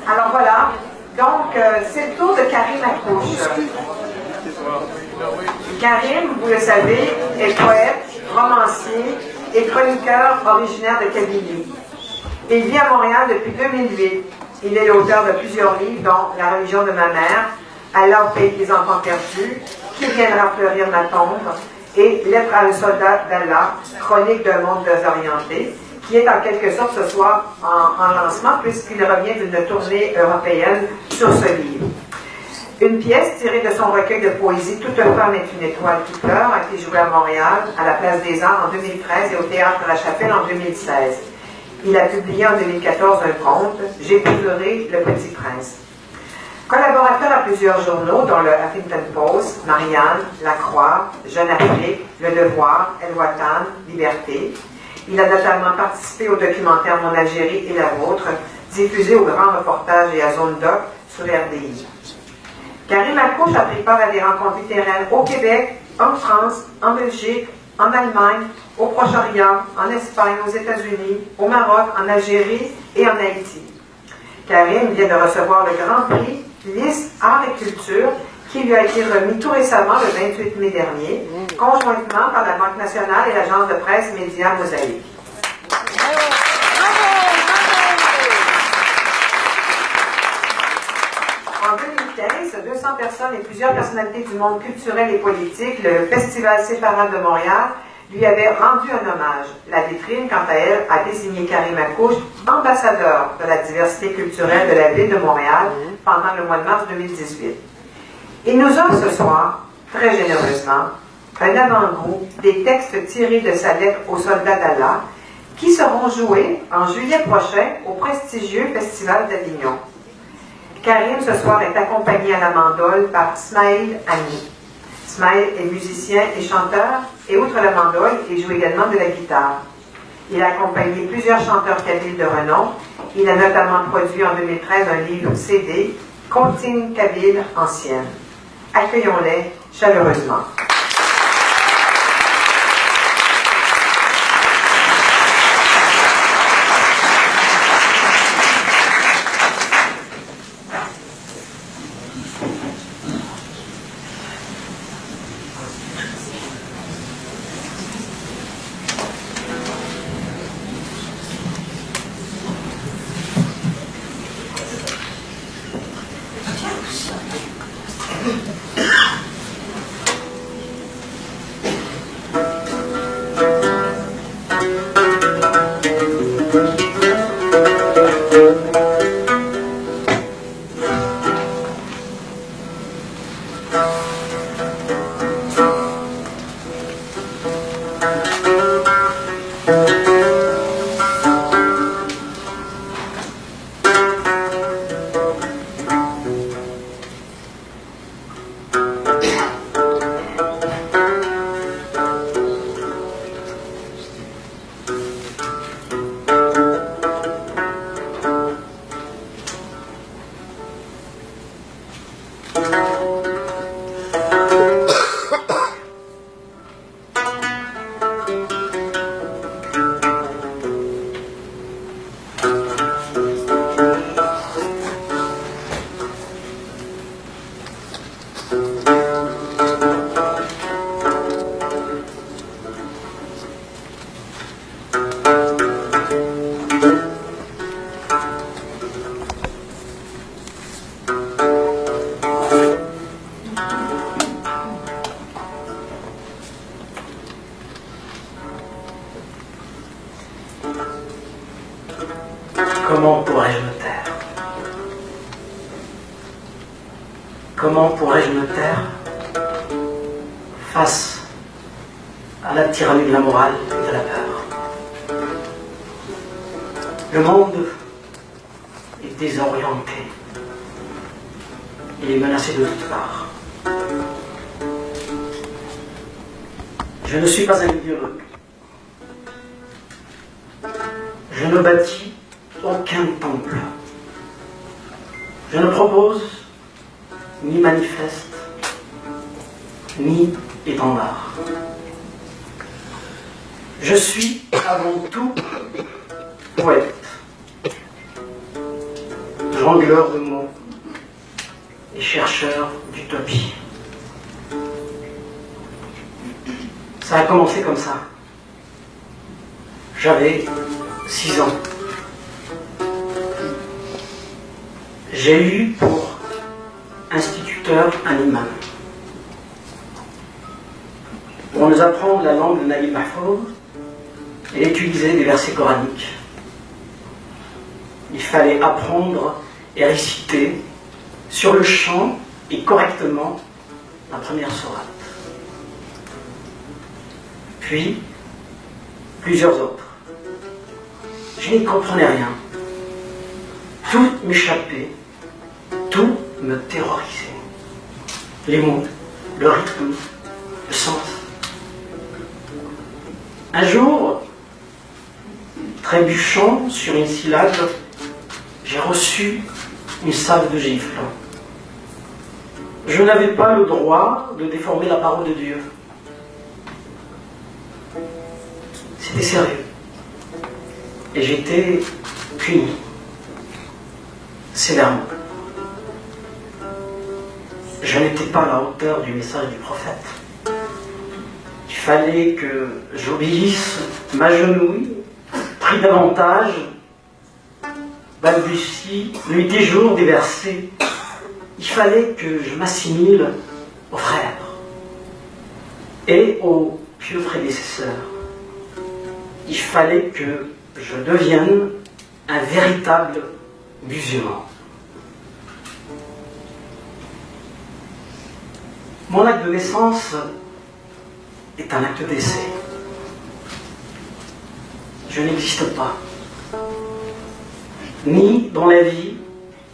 Alors voilà, donc c'est le tour de Karim Akouche. Karim, vous le savez, est poète, romancier et chroniqueur originaire de Kabylie. Il vit à Montréal depuis 2008. Il est l'auteur de plusieurs livres, dont La religion de ma mère, Allah au pays des enfants perdus, Qui viendra fleurir ma tombe, et Lettre à un soldat d'Allah, chronique d'un monde désorienté, qui est en quelque sorte ce soir en lancement, puisqu'il revient d'une tournée européenne sur ce livre. Une pièce tirée de son recueil de poésie, Toute femme est une étoile qui pleure, a été jouée à Montréal, à la Place des Arts en 2013 et au Théâtre de la Chapelle en 2016. Il a publié en 2014 un conte, J'épouserai le Petit Prince. Collaborateur à plusieurs journaux, dont le Huffington Post, Marianne, La Croix, Jeune Afrique, Le Devoir, El Watan, Liberté. Il a notamment participé au documentaire Mon Algérie et la vôtre, diffusé au Grand Reportage et à Zone Doc sur RDI. Karim Akouche a pris part à des rencontres littéraires au Québec, en France, en Belgique, en Allemagne, au Proche-Orient, en Espagne, aux États-Unis, au Maroc, en Algérie et en Haïti. Karim vient de recevoir le Grand Prix Lys Art et Culture qui lui a été remis tout récemment le 28 mai dernier, conjointement par la Banque nationale et l'agence de presse Média Mosaïque. En 2015, 200 personnes et plusieurs personnalités du monde culturel et politique, le Festival Séfarade de Montréal, lui avait rendu un hommage. La vitrine, quant à elle, a désigné Karim Akouche ambassadeur de la diversité culturelle de la ville de Montréal pendant le mois de mars 2018. Il nous offre ce soir, très généreusement, un avant-goût des textes tirés de sa lettre aux soldats d'Allah qui seront joués en juillet prochain au prestigieux Festival d'Avignon. Karim, ce soir, est accompagné à la mandole par Smaïl Ami. Smaïl est musicien et chanteur, et outre la mandole, il joue également de la guitare. Il a accompagné plusieurs chanteurs kabyles de renom. Il a notamment produit en 2013 un livre CD, Comptines Kabyle anciennes. Accueillons-les chaleureusement. Comment pourrais-je me taire? Comment pourrais-je me taire face à la tyrannie de la morale et de la peur? Le monde est désorienté. Il est menacé de toutes parts. Je ne suis pas un idéologue. Je ne bâtis aucun temple. Je ne propose ni manifeste, ni étendard. Je suis avant tout poète. jongleurs de mots et chercheurs d'utopie. Ça a commencé comme ça. J'avais 6 ans. J'ai eu pour instituteur un imam. Pour nous apprendre la langue de Naguib Mahfouz, et utiliser des versets coraniques. Il fallait apprendre et réciter sur le champ et correctement la première sourate. Puis, plusieurs autres. Je n'y comprenais rien. Tout m'échappait, tout me terrorisait. Les mots, le rythme, le sens. Un jour, trébuchant sur une syllabe, j'ai reçu une salve de gifle. Je n'avais pas le droit de déformer la parole de Dieu. C'était sérieux. Et j'étais puni, sévèrement. Je n'étais pas à la hauteur du message du prophète. Il fallait que j'obéisse, m'agenouille, prie davantage, balbutie, nuit et jour des versets. Il fallait que je m'assimile aux frères et aux pieux prédécesseurs. Il fallait que je devienne un véritable musulman. Mon acte de naissance est un acte d'essai. Je n'existe pas, ni dans la vie,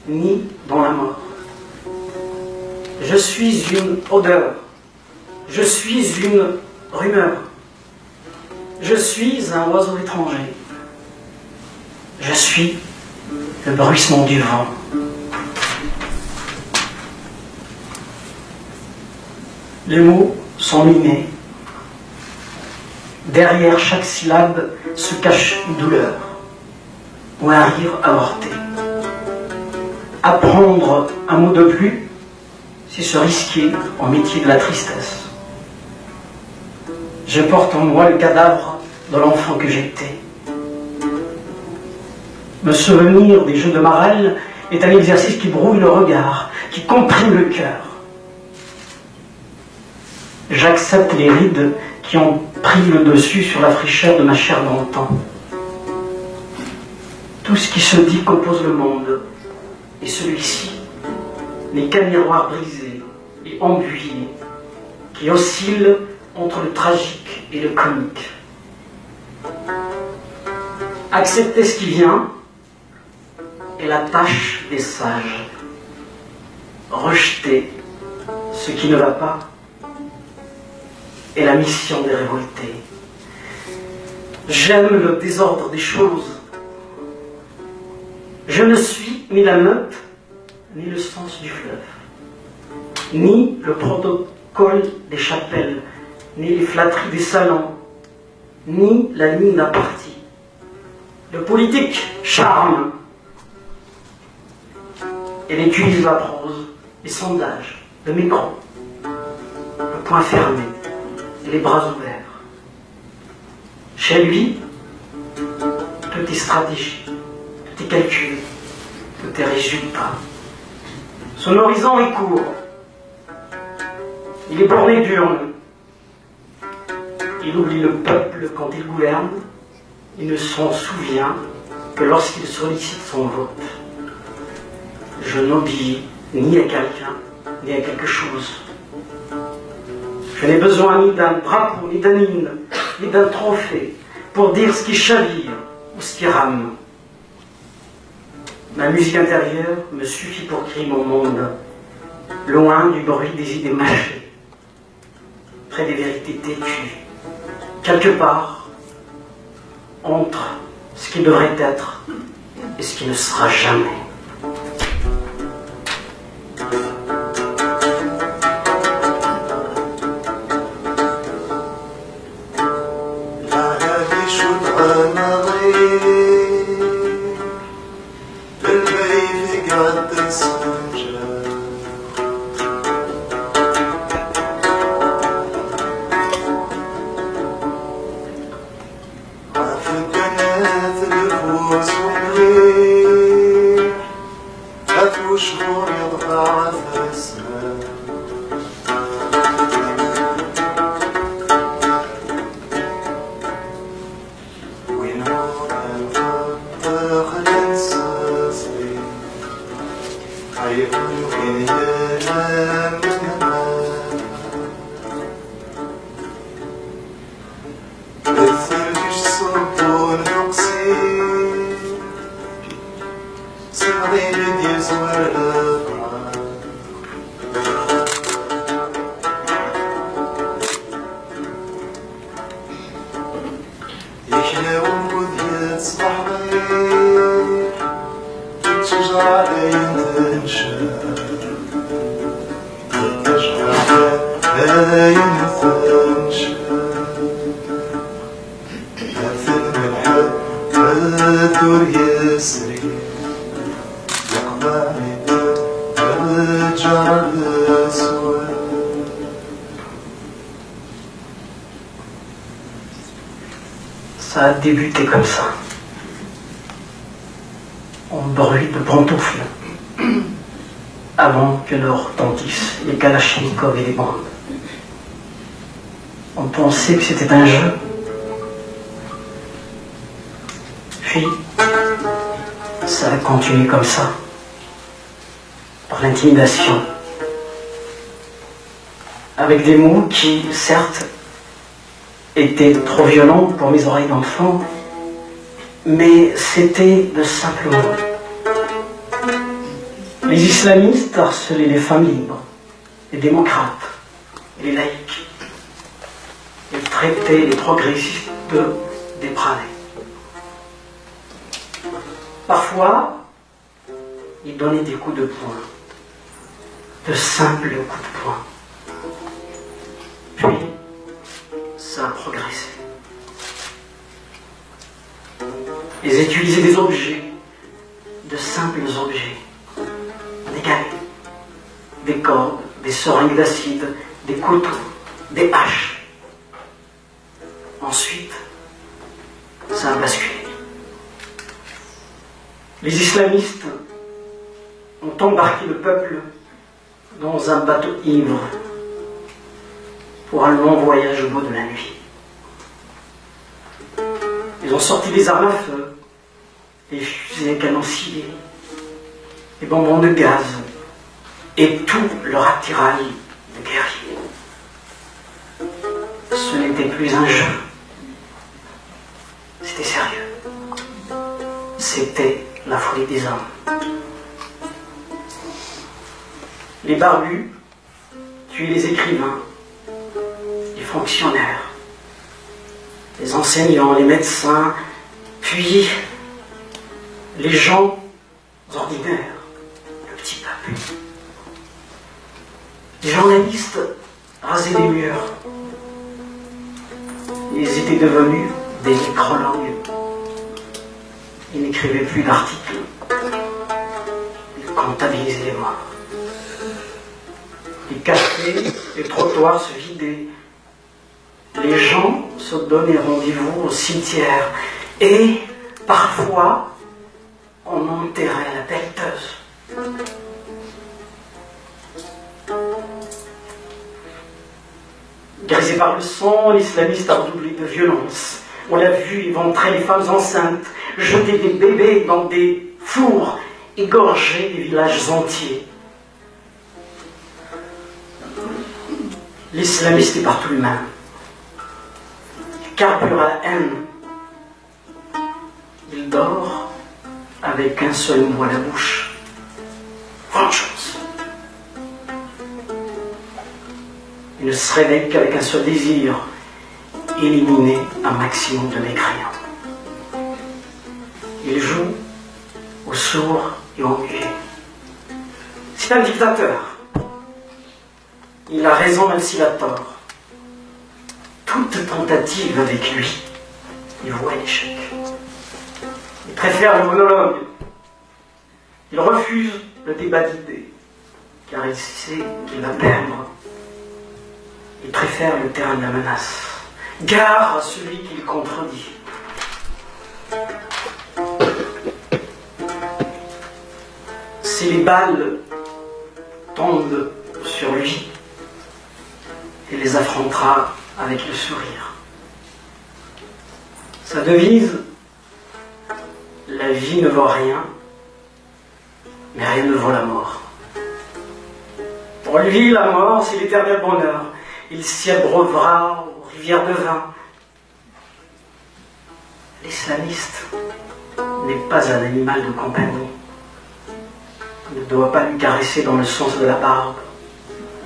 ni dans la mort. Je suis une odeur, je suis une rumeur, je suis un oiseau étranger, je suis le bruissement du vent. Les mots sont mimés. Derrière chaque syllabe se cache une douleur ou un rire avorté. Apprendre un mot de plus, c'est se risquer au métier de la tristesse. Je porte en moi le cadavre de l'enfant que j'étais. Me souvenir des jeux de Marelle est un exercice qui brouille le regard, qui comprime le cœur. J'accepte les rides qui ont pris le dessus sur la fraîcheur de ma chair d'antan. Tout ce qui se dit compose le monde, et celui-ci n'est qu'un miroir brisé et embuyé qui oscille entre le tragique et le comique. Accepter ce qui vient est la tâche des sages. Rejeter ce qui ne va pas est la mission des révoltés. J'aime le désordre des choses. Je ne suis ni la meute, ni le sens du fleuve, ni le protocole des chapelles, ni les flatteries des salons, ni la ligne d'un parti. Le politique charme. Elle utilise la prose, les sondages, le micro, le poing fermé et les bras ouverts. Chez lui, tout est stratégie, tout est calcul, tout est résultat. Son horizon est court. Il est borné d'urnes. Il oublie le peuple quand il gouverne. Il ne s'en souvient que lorsqu'il sollicite son vote. Je n'obéis ni à quelqu'un, ni à quelque chose. Je n'ai besoin ni d'un drapeau, ni d'un hymne, ni d'un trophée pour dire ce qui chavire ou ce qui rame. Ma musique intérieure me suffit pour crier mon monde, loin du bruit des idées mâchées, près des vérités têtues, quelque part entre ce qui devrait être et ce qui ne sera jamais. ينفنش أثن الحب الدور يسري يقضاني الجرى الأسود. Ça a débuté comme ça, en bruit de pantoufles, avant que ne retentissent les kalachnikovs et les bandes. On pensait que c'était un jeu. Puis, ça a continué comme ça, par l'intimidation, avec des mots qui, certes, étaient trop violents pour mes oreilles d'enfant, mais c'était de simples mots. Les islamistes harcelaient les femmes libres, les démocrates, les laïcs. Ils traitaient les progressistes de dépravés. Parfois, ils donnaient des coups de poing, de simples coups de poing. Puis, ça a progressé. Ils utilisaient des objets, de simples objets, des galets, des cordes, des seringues d'acide, des couteaux, des haches. Ensuite, ça a basculé. Les islamistes ont embarqué le peuple dans un bateau ivre pour un long voyage au bout de la nuit. Ils ont sorti des armes à feu, des fusées canoncillées, des bonbons de gaz et tout leur attirail de guerriers. Ce n'était plus un jeu, c'était sérieux. C'était la folie des hommes. Les barbus tuaient les écrivains, les fonctionnaires, les enseignants, les médecins, puis les gens ordinaires, le petit peuple. Les journalistes rasaient les murs. Ils étaient devenus des nécrologues. Ils n'écrivaient plus d'articles. Ils comptabilisaient les morts. Les cafés, les trottoirs se vidaient. Les gens se donnaient rendez-vous au cimetière. Et parfois, on enterrait la pelleteuse. Grisé par le sang, l'islamiste a redoublé de violence. On l'a vu éventrer les femmes enceintes, jeter des bébés dans des fours, égorger des villages entiers. L'islamiste est partout humain. Il carbure à la haine. Il dort avec un seul mot à la bouche. Vengeance. Il ne se réveille qu'avec un seul désir, éliminer un maximum de mécréants. Il joue aux sourds et aux muets. C'est un dictateur. Il a raison même s'il a tort. Toute tentative avec lui, il voit l'échec. Il préfère le monologue. Il refuse le débat d'idées, car il sait qu'il va perdre. Il préfère le terrain de la menace. Gare à celui qui le contredit. Si les balles tombent sur lui, il les affrontera avec le sourire. Sa devise, la vie ne vaut rien, mais rien ne vaut la mort. Pour lui, la mort, c'est l'éternel bonheur. Il s'y abreuvera aux rivières de vin. L'islamiste n'est pas un animal de compagnie. Il ne doit pas lui caresser dans le sens de la barbe,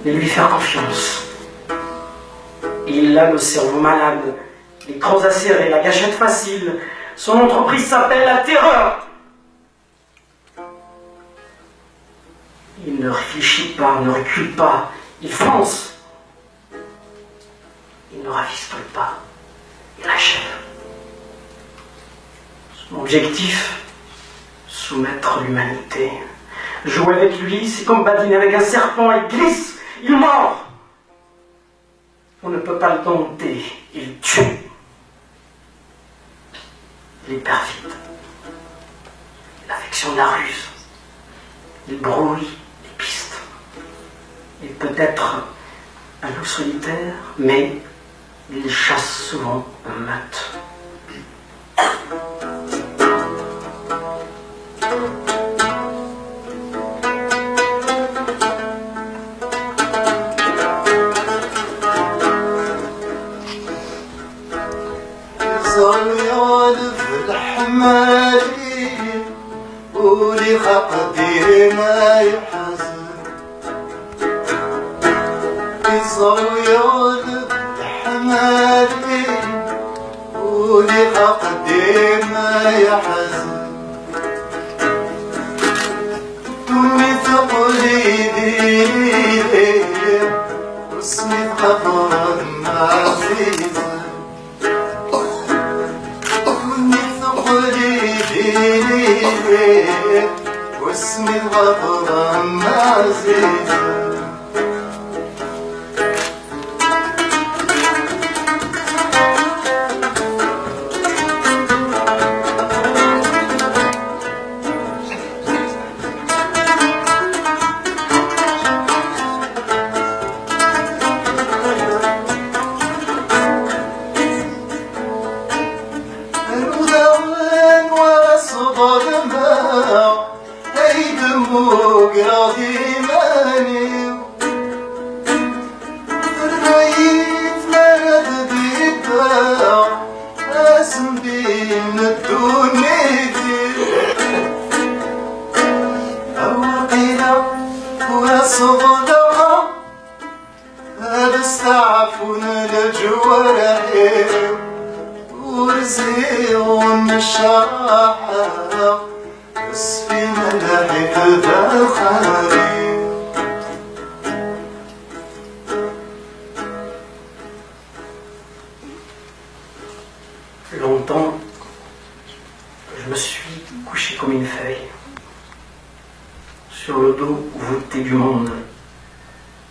mais lui faire confiance. Il a le cerveau malade, les crocs acérés, la gâchette facile. Son entreprise s'appelle la terreur. Il ne réfléchit pas, ne recule pas. Il fonce. il ne rafistole pas, il achève. Son objectif, soumettre l'humanité. Jouer avec lui, c'est comme badiner avec un serpent, il glisse, il mord. On ne peut pas le dompter, il tue. Il est perfide. L'affection de la ruse. Il brouille les pistes. Il peut être un loup solitaire, mais il chasse souvent en meute. صياد في الحمالين ولي خقدي ما يحزن صياد في الحمالين ولي خقدي ما يحزن دمي تقليدي واسمي خطرا عزيزا واسمي الغضبان عزيزة Longtemps, je me suis couché comme une feuille, sur le dos voûté du monde,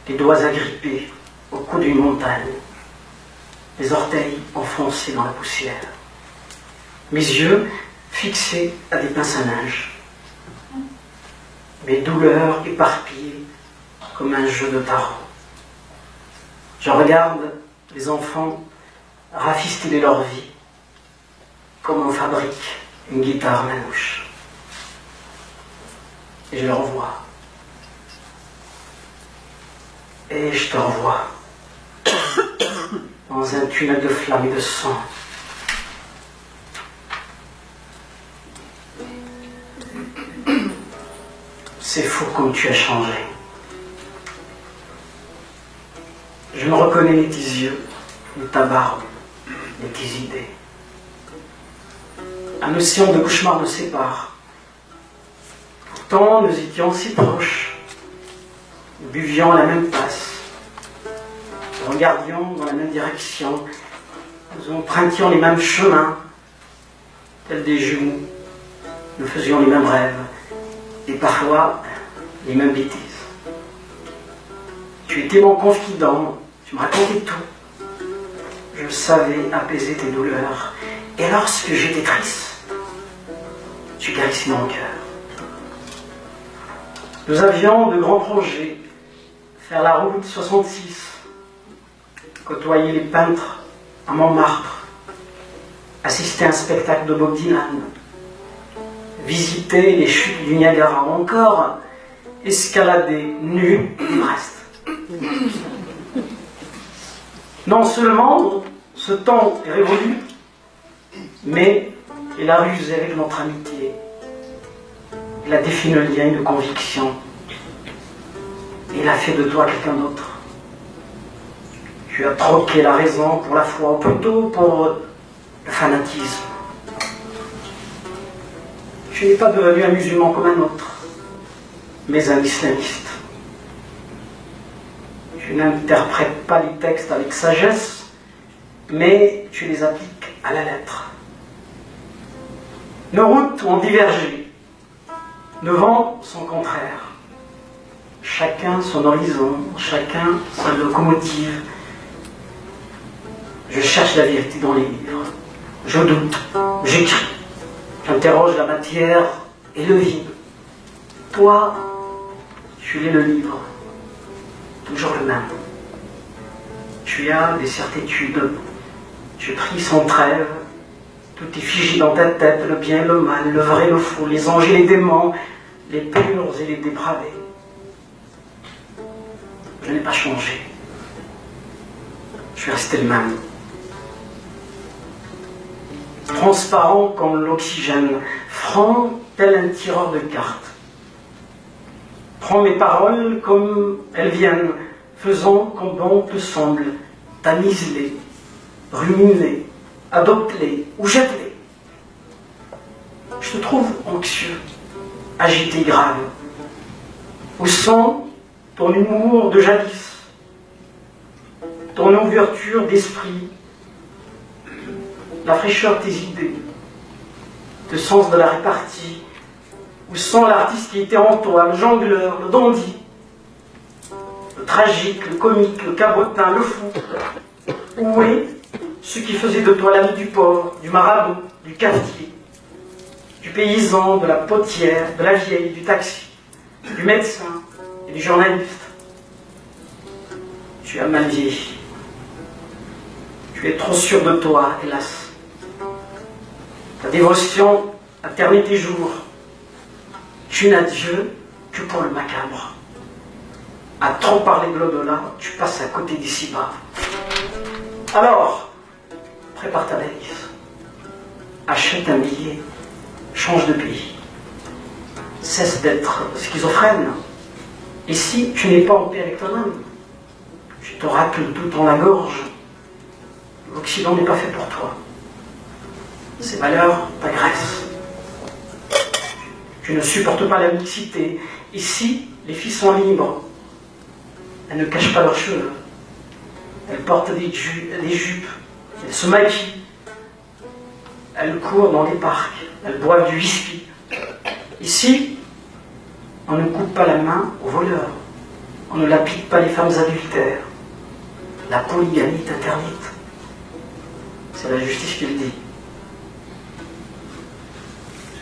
les doigts agrippés au cou d'une montagne, les orteils enfoncés dans la poussière, mes yeux fixés à des pinces à linge, mes douleurs éparpillées comme un jeu de tarot. Je regarde les enfants rafistoler leur vie, comme on fabrique une guitare manouche. Et je le revois. Et je te revois. Dans un tunnel de flammes et de sang. C'est fou comme tu as changé. Je me reconnais ni tes yeux, ni ta barbe, ni tes idées. Un océan de cauchemars nous sépare. Pourtant, nous étions si proches. Nous buvions à la même tasse. Nous regardions dans la même direction. Nous empruntions les mêmes chemins. Tels des jumeaux, nous faisions les mêmes rêves. Et parfois, les mêmes bêtises. Tu étais mon confident. Tu me racontais tout. Je savais apaiser tes douleurs. Et lorsque j'étais triste, tu guérissais mon cœur. Nous avions de grands projets. Faire la route 66, côtoyer les peintres à Montmartre, assister à un spectacle de Bob Dylan, visiter les chutes du Niagara, ou encore escalader nu l'Everest. Non seulement ce temps est révolu, mais il a rusé avec notre amitié. Il a défini le lien de conviction. Il a fait de toi quelqu'un d'autre. Tu as troqué la raison pour la foi, ou plutôt pour le fanatisme. Tu n'es pas devenu un musulman comme un autre, mais un islamiste. Tu n'interprètes pas les textes avec sagesse, mais tu les appliques à la lettre. Nos routes ont divergé, nos vents sont contraires. Chacun son horizon, chacun sa locomotive. Je cherche la vérité dans les livres. Je doute, j'écris, j'interroge la matière et le vide. Toi, tu lis le livre, toujours le même. Tu as des certitudes, tu pries sans trêve, tout est figé dans ta tête, le bien et le mal, le vrai et le faux, les anges et les démons, les purs et les dépravés. Je n'ai pas changé. Je suis resté le même. Transparent comme l'oxygène, franc tel un tireur de cartes. Prends mes paroles comme elles viennent, faisant comme bon te semble, tamise-les, rumine-les, adopte-les ou jette-les. Je te trouve anxieux, agité, grave. Où sont ton humour de jadis, ton ouverture d'esprit, la fraîcheur de tes idées, le sens de la répartie, où sont l'artiste qui était en toi, le jongleur, le dandy, le tragique, le comique, le cabotin, le fou. Où est ce qui faisait de toi l'ami du pauvre, du marabout, du cafetier, du paysan, de la potière, de la vieille, du taxi, du médecin et du journaliste? Tu as mal vieilli. Tu es trop sûr de toi, hélas. Ta dévotion a terni tes jours. Tu n'as Dieu que pour le macabre. À trop parler de l'au-delà, tu passes à côté d'ici-bas. Alors, prépare ta valise. Achète un billet. Change de pays. Cesse d'être schizophrène. Ici, tu n'es pas en paix avec toi-même. Tu te racles tout dans la gorge. L'Occident n'est pas fait pour toi. Ces valeurs t'agressent. Tu ne supportes pas la mixité. Ici, les filles sont libres. Elles ne cachent pas leurs cheveux. Elles portent des jupes. Elles se maquillent. Elles courent dans les parcs. Elles boivent du whisky. Ici, on ne coupe pas la main aux voleurs. On ne lapide pas les femmes adultères. La polygamie est interdite. C'est la justice qui le dit.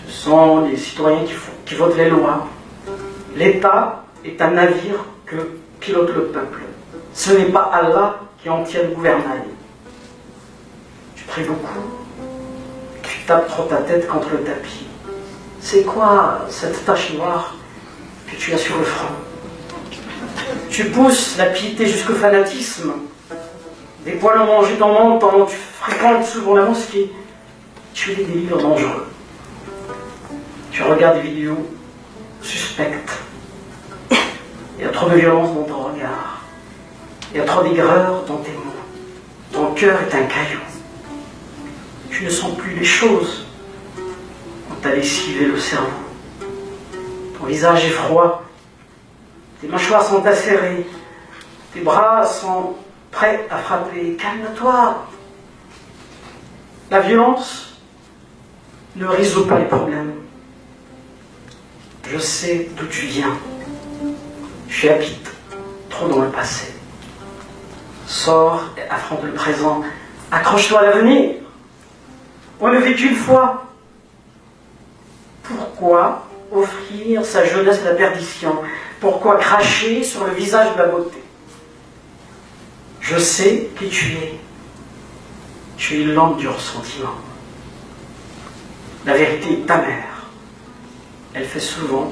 Ce sont les citoyens qui votent les lois. L'État est un navire que pilote le peuple. Ce n'est pas Allah qui en tient le gouvernail. Tu pries beaucoup. Tu tapes trop ta tête contre le tapis. C'est quoi cette tache noire que tu as sur le front? Tu pousses la piété jusqu'au fanatisme. Des poils ont mangé ton menton, tu fréquentes souvent la mosquée. Tu lis des livres dangereux. Tu regardes des vidéos suspectes. Il y a trop de violence dans ton regard. Il y a trop d'aigreur dans tes mots. Ton cœur est un caillou. Tu ne sens plus les choses. On t'a lessivé le cerveau. Ton visage est froid. Tes mâchoires sont acérées. Tes bras sont prêts à frapper. Calme-toi. La violence ne résout pas les problèmes. Je sais d'où tu viens. Tu habites trop dans le passé. Sors et affronte le présent. Accroche-toi à l'avenir. On ne vit qu'une fois. Pourquoi offrir sa jeunesse à la perdition? Pourquoi cracher sur le visage de la beauté? Je sais qui tu es. Tu es l'homme du ressentiment. La vérité est amère. Elle fait souvent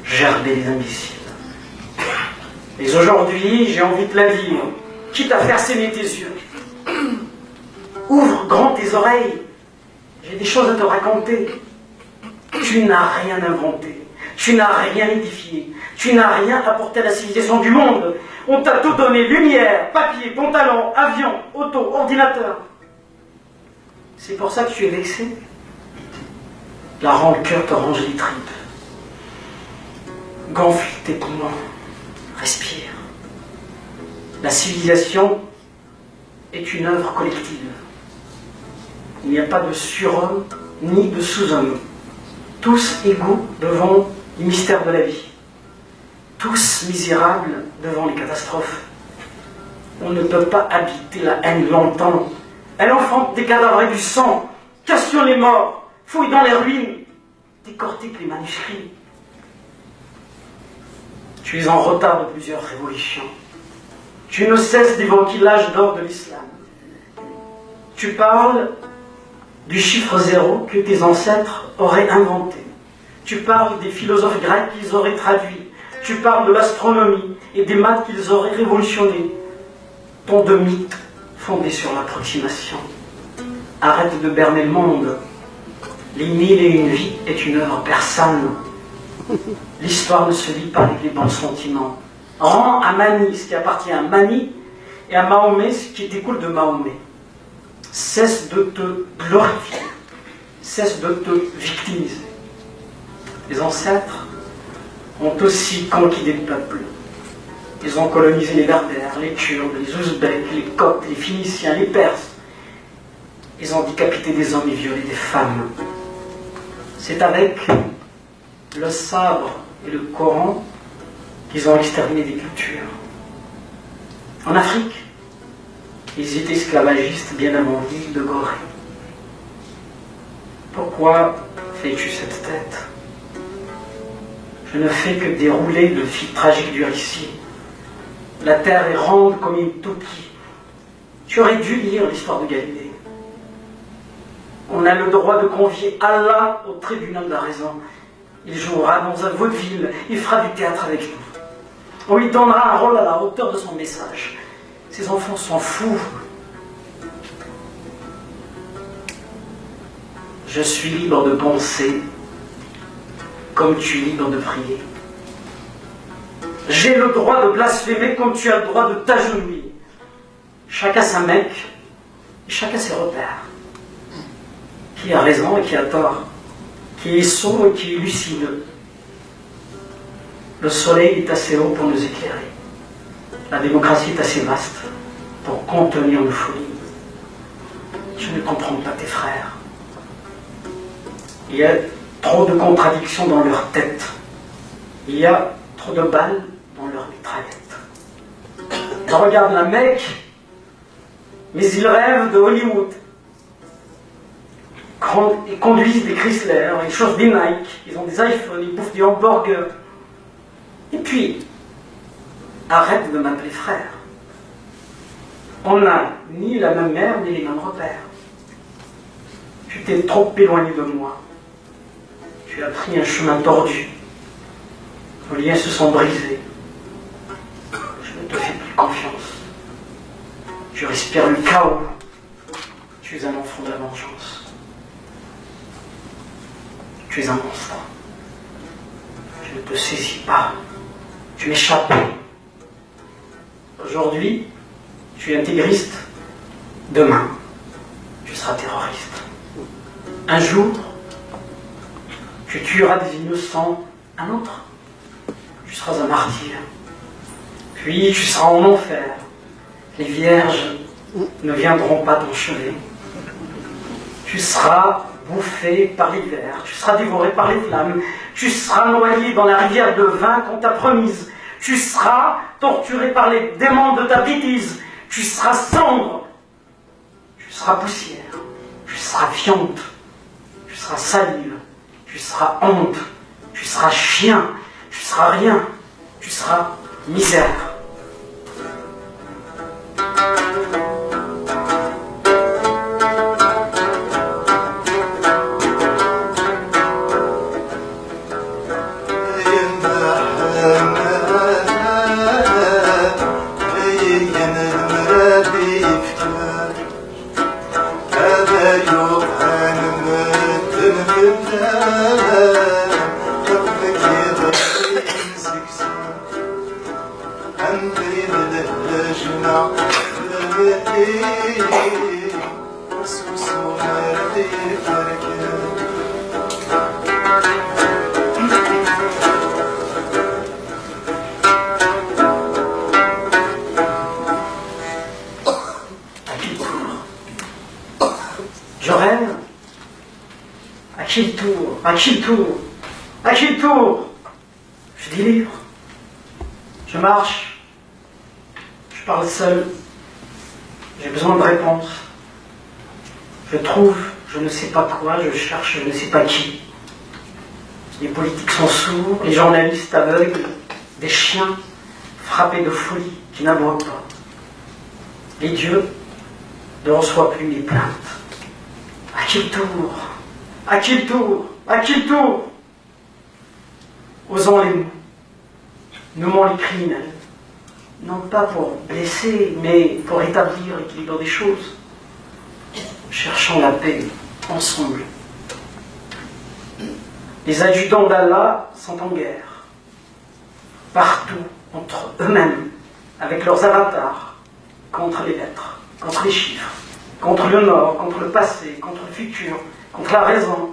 gerber les imbéciles. Mais aujourd'hui, j'ai envie de la dire, quitte à faire saigner tes yeux. Ouvre grand tes oreilles. J'ai des choses à te raconter. Tu n'as rien inventé. Tu n'as rien édifié. Tu n'as rien apporté à la civilisation du monde. On t'a tout donné, lumière, papier, pantalon, avion, auto, ordinateur. C'est pour ça que tu es vexé. La rancœur te ronge les tripes. Gonfle tes poumons. Respire. La civilisation est est une œuvre collective. Il n'y a pas de surhomme ni de sous-homme. Tous égaux devant les mystères de la vie. Tous misérables devant les catastrophes. On ne peut pas habiter la haine longtemps. Elle enfante des cadavres et du sang, questionne les morts, fouille dans les ruines, décortique les manuscrits. Tu es en retard de plusieurs révolutions. Tu ne cesses d'évoquer l'âge d'or de l'islam. Tu parles du chiffre zéro que tes ancêtres auraient inventé. Tu parles des philosophes grecs qu'ils auraient traduits. Tu parles de l'astronomie et des maths qu'ils auraient révolutionnés. Tant de mythes fondés sur l'approximation. Arrête de berner le monde. Les 1001 vies est une œuvre persane. L'histoire ne se lit pas avec les bons sentiments. Rends à Mani ce qui appartient à Mani et à Mahomet ce qui découle de Mahomet. Cesse de te glorifier. Cesse de te victimiser. Les ancêtres ont aussi conquis des peuples. Ils ont colonisé les Berbères, les Kurdes, les Ouzbeks, les Coptes, les Phéniciens, les Perses. Ils ont décapité des hommes et violé des femmes. C'est avec le sabre et le Coran qu'ils ont exterminé des cultures. En Afrique, ils étaient esclavagistes bien avant l'île de Gorée. Pourquoi fais-tu cette tête? Je ne fais que dérouler le fil tragique du récit. La terre est ronde comme une toupie. Tu aurais dû lire l'histoire de Galilée. On a le droit de convier Allah au tribunal de la raison. Il jouera dans un vaudeville, il fera du théâtre avec nous. On lui donnera un rôle à la hauteur de son message. Ces enfants sont fous. Je suis libre de penser comme tu es libre de prier. J'ai le droit de blasphémer comme tu as le droit de t'agenouiller. Chacun sa Mecque et chacun ses repères. Qui a raison et qui a tort. Qui est sot et qui est lucide. Le soleil est assez haut pour nous éclairer. La démocratie est assez vaste pour contenir nos folies. Je ne comprends pas tes frères. Il y a trop de contradictions dans leur tête. Il y a trop de balles dans leur mitraillette. Ils regardent la Mecque, mais ils rêvent de Hollywood. Ils conduisent des Chrysler, ils chauffent des Nike, ils ont des iPhones, ils bouffent des hamburgers. Et puis, arrête de m'appeler frère. On n'a ni la même mère, ni les mêmes repères. Tu t'es trop éloigné de moi. Tu as pris un chemin tordu. Nos liens se sont brisés. Je ne te fais plus confiance. Tu respires le chaos. Tu es un enfant de la vengeance. Tu es un monstre. Je ne te saisis pas. Tu m'échappes. Aujourd'hui, tu es intégriste. Demain, tu seras terroriste. Un jour, tu tueras des innocents. Un autre, tu seras un martyr. Puis tu seras en enfer. Les vierges ne viendront pas t'enchever. Tu seras bouffé par l'hiver. Tu seras dévoré par les flammes. Tu seras noyé dans la rivière de vin qu'on t'a promise. Tu seras torturé par les démons de ta bêtise. Tu seras cendre. Tu seras poussière. Tu seras viande. Tu seras salive. Tu seras honte. Tu seras chien. Tu seras rien. Tu seras misère. À qui le tour? À qui le tour? Je délivre. Je marche. Je parle seul. J'ai besoin de réponses. Je trouve, je ne sais pas quoi, je cherche, je ne sais pas qui. Les politiques sont sourds, les journalistes aveugles, des chiens frappés de folie qui n'aboient pas. Les dieux ne reçoivent plus les plaintes. À qui le tour? À qui le tour? À qui le tour? Osons les mots. Nommons les criminels. Non pas pour blesser, mais pour établir l'équilibre des choses. Cherchons la paix ensemble. Les adjudants d'Allah sont en guerre. Partout, entre eux-mêmes, avec leurs avatars, contre les lettres, contre les chiffres, contre le nord, contre le passé, contre le futur, contre la raison,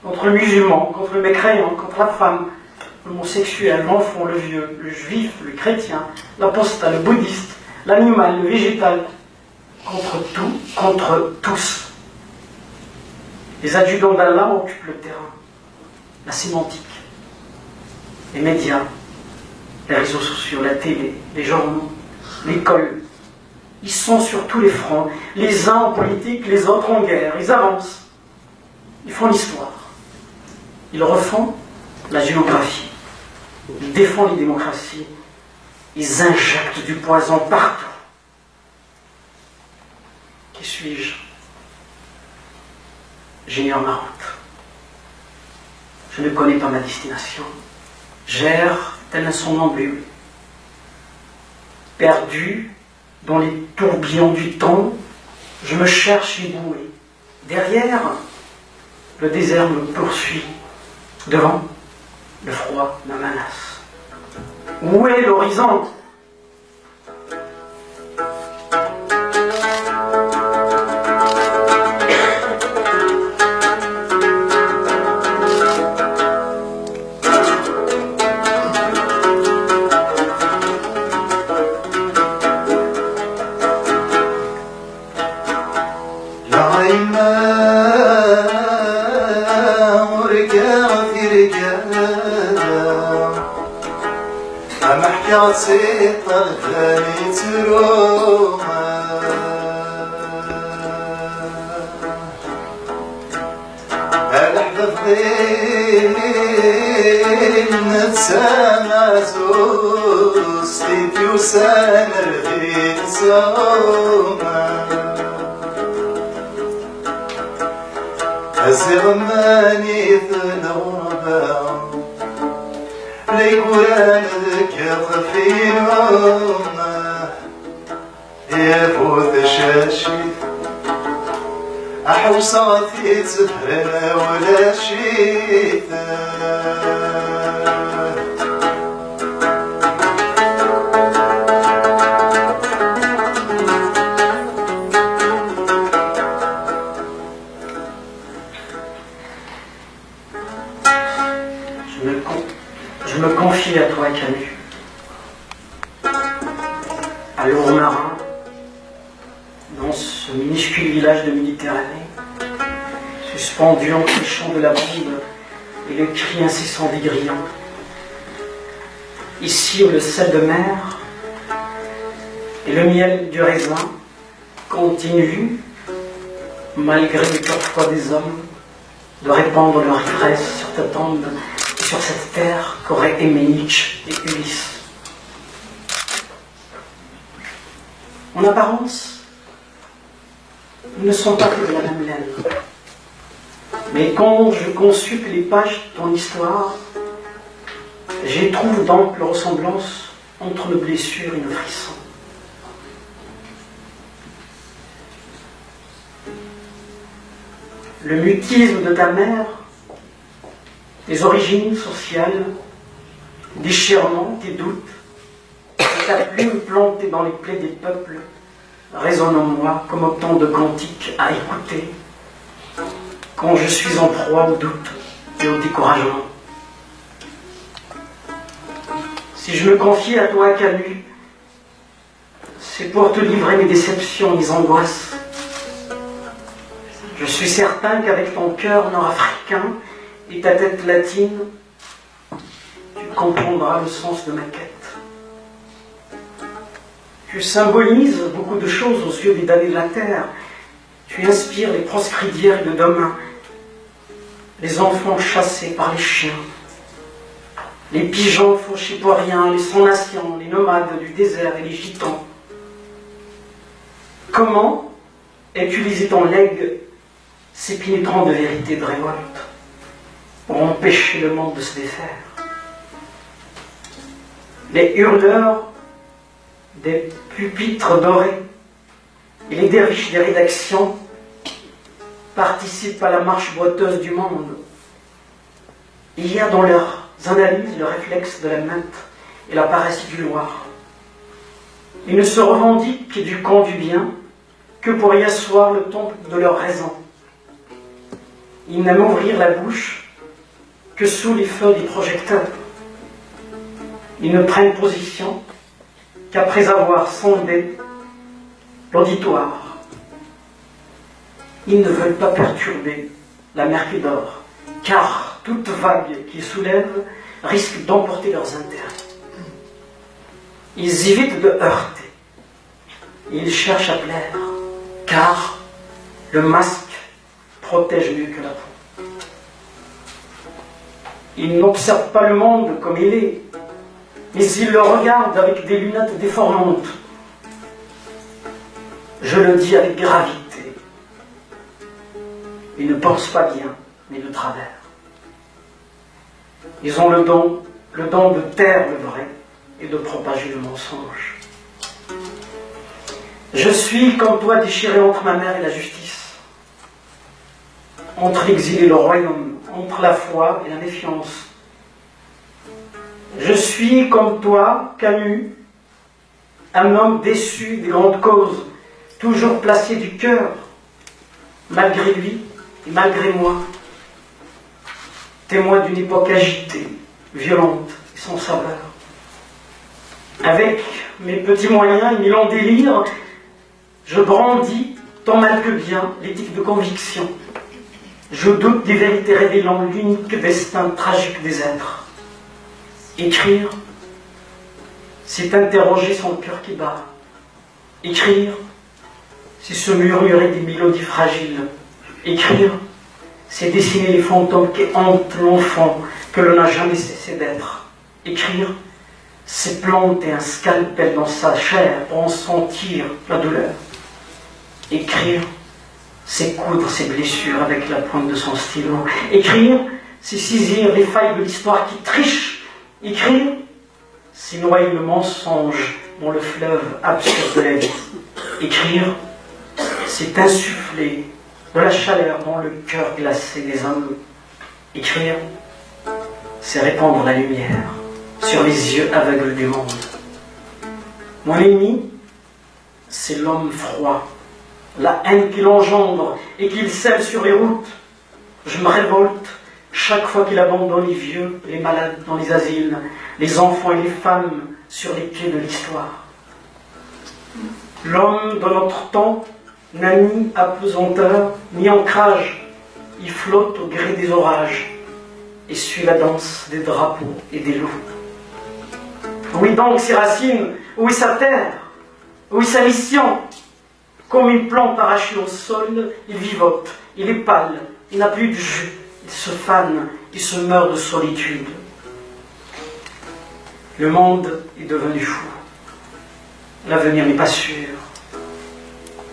contre le musulman, contre le mécréant, contre la femme, l'homosexuel, l'enfant, le vieux, le juif, le chrétien, l'apostat, le bouddhiste, l'animal, le végétal, contre tout, contre tous. Les adjudants d'Allah occupent le terrain, la sémantique, les médias, les réseaux sociaux, la télé, les journaux, l'école. Ils sont sur tous les fronts, les uns en politique, les autres en guerre. Ils avancent, ils font l'histoire, ils refont la géographie, ils défendent les démocraties, ils injectent du poison partout. Qui suis-je? J'ignore ma route. Je ne connais pas ma destination. J'erre tel un somnambule, perdu dans les tourbillons du temps, je me cherche éboué. Derrière, le désert me poursuit. Devant, le froid me menace. Où est l'horizon? سيطر ثاني تروما الحظ ظل نتسامع زوز تيتي وسان الغيث سوما الزغماني ذنوبا ليقولان ذكر في نومه يفوت شاشي أحوصاتي تفهنا ولا شيتا Je me confie à toi, Camus, à l'eau marin, dans ce minuscule village de Méditerranée, suspendu entre les chants de la bande et le cri incessant des grillons. Ici où le sel de mer et le miel du raisin continuent, malgré le cœur froid des hommes, de répandre leur ivresse sur ta tombe, sur cette terre qu'auraient aimé Nietzsche et Ulysse. En apparence, nous ne sommes pas que de la même laine. Mais quand je consulte les pages de ton histoire, j'éprouve donc la ressemblance entre nos blessures et nos frissons. Le mutisme de ta mère, tes origines sociales, déchirements, tes doutes, et ta plume plantée dans les plaies des peuples, résonnent en moi comme autant de cantiques à écouter quand je suis en proie au doute et au découragement. Si je me confie à toi, Camus, c'est pour te livrer mes déceptions, mes angoisses. Je suis certain qu'avec ton cœur nord-africain et ta tête latine, tu comprendras le sens de ma quête. Tu symbolises beaucoup de choses aux yeux des damnés de la terre. Tu inspires les proscrits d'hier et de demain, les enfants chassés par les chiens, les pigeons fauchiporiens, les sans-nations, les nomades du désert et les gitans. Comment utiliser ton legs ces pénétrants de vérité et de révolte pour empêcher le monde de se défaire? Les hurleurs des pupitres dorés et les derviches des rédactions participent à la marche boiteuse du monde. Il y a dans leurs analyses le réflexe de la menthe et la paresse du loir. Ils ne se revendiquent du camp du bien que pour y asseoir le temple de leur raison. Ils n'aiment ouvrir la bouche que sous les feux des projecteurs. Ils ne prennent position qu'après avoir sondé l'auditoire. Ils ne veulent pas perturber la mer qui dort, car toute vague qu'ils soulèvent risque d'emporter leurs intérêts. Ils évitent de heurter. Ils cherchent à plaire, car le masque protège mieux que la peau. Ils n'observent pas le monde comme il est, mais ils le regardent avec des lunettes déformantes. Je le dis avec gravité. Ils ne pensent pas bien, mais de travers. Ils ont le don de taire le vrai et de propager le mensonge. Je suis comme toi déchiré entre ma mère et la justice, entre l'exil et le royaume, entre la foi et la méfiance. Je suis comme toi, Camus, un homme déçu des grandes causes, toujours placé du cœur, malgré lui et malgré moi, témoin d'une époque agitée, violente et sans saveur. Avec mes petits moyens et mes longs délires, je brandis, tant mal que bien, l'éthique de conviction. Je doute des vérités révélant l'unique destin tragique des êtres. Écrire, c'est interroger son cœur qui bat. Écrire, c'est se murmurer des mélodies fragiles. Écrire, c'est dessiner les fantômes qui hantent l'enfant que l'on n'a jamais cessé d'être. Écrire, c'est planter un scalpel dans sa chair pour en sentir la douleur. Écrire, c'est coudre ses blessures avec la pointe de son stylo. Écrire, c'est saisir les failles de l'histoire qui triche. Écrire, c'est noyer le mensonge dans le fleuve absurde de la vie. Écrire, c'est insuffler de la chaleur dans le cœur glacé des hommes. Écrire, c'est répandre la lumière sur les yeux aveugles du monde. Mon ennemi, c'est l'homme froid, la haine qu'il engendre et qu'il sème sur les routes. Je me révolte chaque fois qu'il abandonne les vieux, les malades dans les asiles, les enfants et les femmes sur les quais de l'histoire. L'homme de notre temps n'a ni apesanteur, ni ancrage. Il flotte au gré des orages et suit la danse des drapeaux et des loups. Où est donc ses racines? Où est sa terre? Où est sa mission? Comme une plante arrachée au sol, il vivote, il est pâle, il n'a plus de jus, il se fane, il se meurt de solitude. Le monde est devenu fou. L'avenir n'est pas sûr.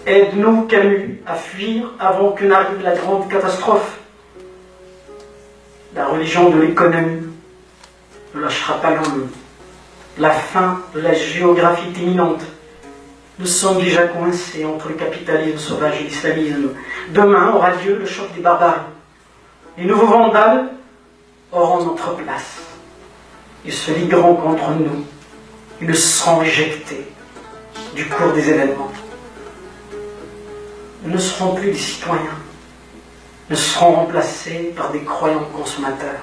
Aide-nous, Camus, à fuir avant que n'arrive la grande catastrophe. La religion de l'économie ne lâchera pas l'homme. La fin de la géographie est imminente. Nous sommes déjà coincés entre le capitalisme sauvage et l'islamisme. Demain aura lieu le choc des barbares. Les nouveaux vandales auront notre place. Ils se ligueront contre nous. Ils seront éjectés du cours des événements. Nous ne serons plus des citoyens. Nous serons remplacés par des croyants consommateurs.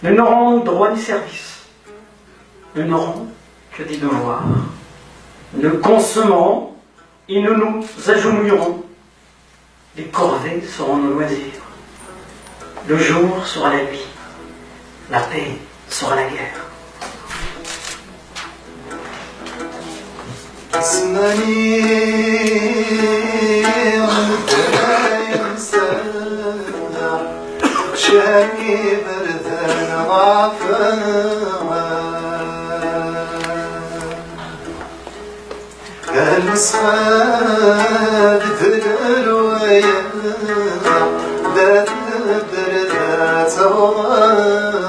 Nous n'aurons ni droit ni service. Nous n'aurons que des devoirs. Nous consommerons et nous nous agenouillerons. Les corvées seront nos loisirs. Le jour sera la nuit, la paix sera la guerre. اسمعني مدايم سلح شاكي بردان غافا المصحاب ذل ويا لا تبر لا تغار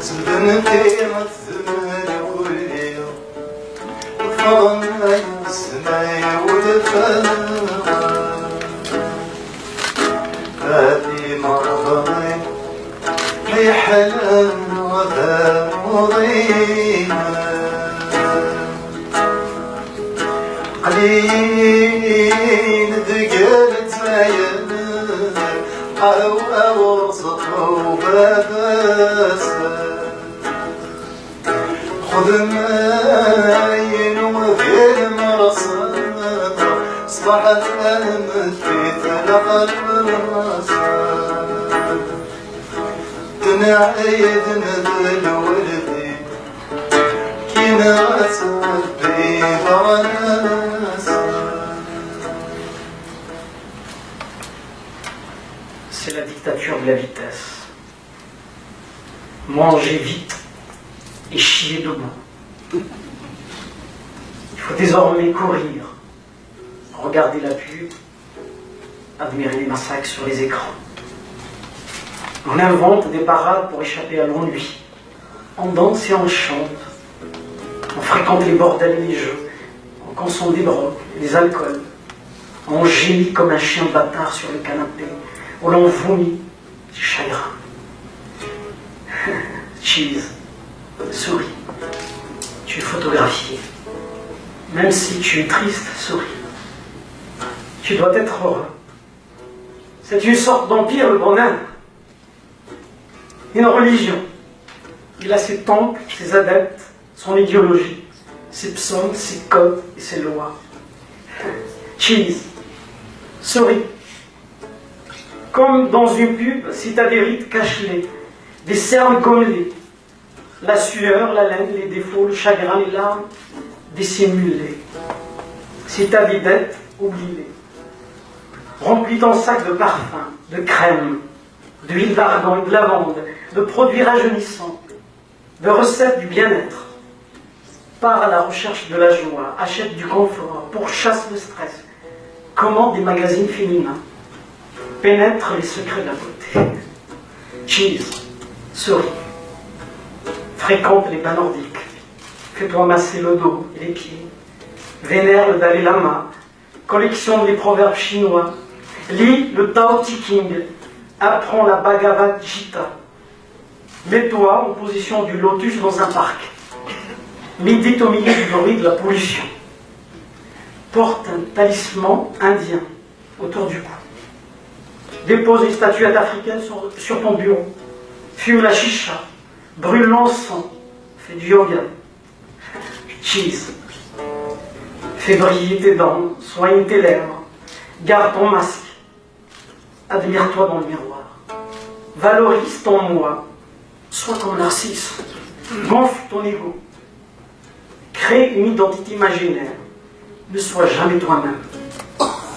زلن قيمة الزمان كل يوم وفضلنا السماء والفار هذه مرضي هي حلال وذا مضيمة قليل ذقلت عيال أو رزقه باباسا خذ معين وفي المرصاد صبحت أمثيت لقلب الرصاد تنعيد نذل ولدي كينا ربي برناسا. C'est la dictature de la vitesse. Manger vite et chier debout. Il faut désormais courir, regarder la pub, admirer les massacres sur les écrans. On invente des parades pour échapper à l'ennui. On danse et on chante. On fréquente les bordels et les jeux. On consomme des drogues et des alcools. On gémit comme un chien bâtard sur le canapé. Où l'on vomit du chagrin. Cheese, souris. Tu es photographié. Même si tu es triste, souris. Tu dois être heureux. C'est une sorte d'empire, le bonheur. Une religion. Il a ses temples, ses adeptes, son idéologie, ses psaumes, ses codes et ses lois. Cheese, souris. Comme dans une pub, si t'as des rides, cache-les, des cernes gommées, la sueur, la laine, les défauts, le chagrin, les larmes, dissimule-les. Si t'as des dettes, oublie-les. Remplis ton sac de parfums, de crème, d'huile d'argan et de lavande, de produits rajeunissants, de recettes du bien-être. Pars à la recherche de la joie, achète du confort, pourchasse le stress, commande des magazines féminins, pénètre les secrets de la beauté. Cheese, souris, fréquente les bains nordiques, fais-toi masser le dos et les pieds, vénère le Dalai Lama, collectionne les proverbes chinois, lis le Tao Te Ching, apprends la Bhagavad Gita, mets-toi en position du lotus dans un parc, médite au milieu du bruit de la pollution, porte un talisman indien autour du cou, dépose une statuette africaine sur ton bureau, fume la chicha, brûle l'encens, fais du yoga. Cheese. Fais briller tes dents, soigne tes lèvres, garde ton masque, admire-toi dans le miroir, valorise ton moi, sois ton narcisse, gonfle ton ego, crée une identité imaginaire, ne sois jamais toi-même,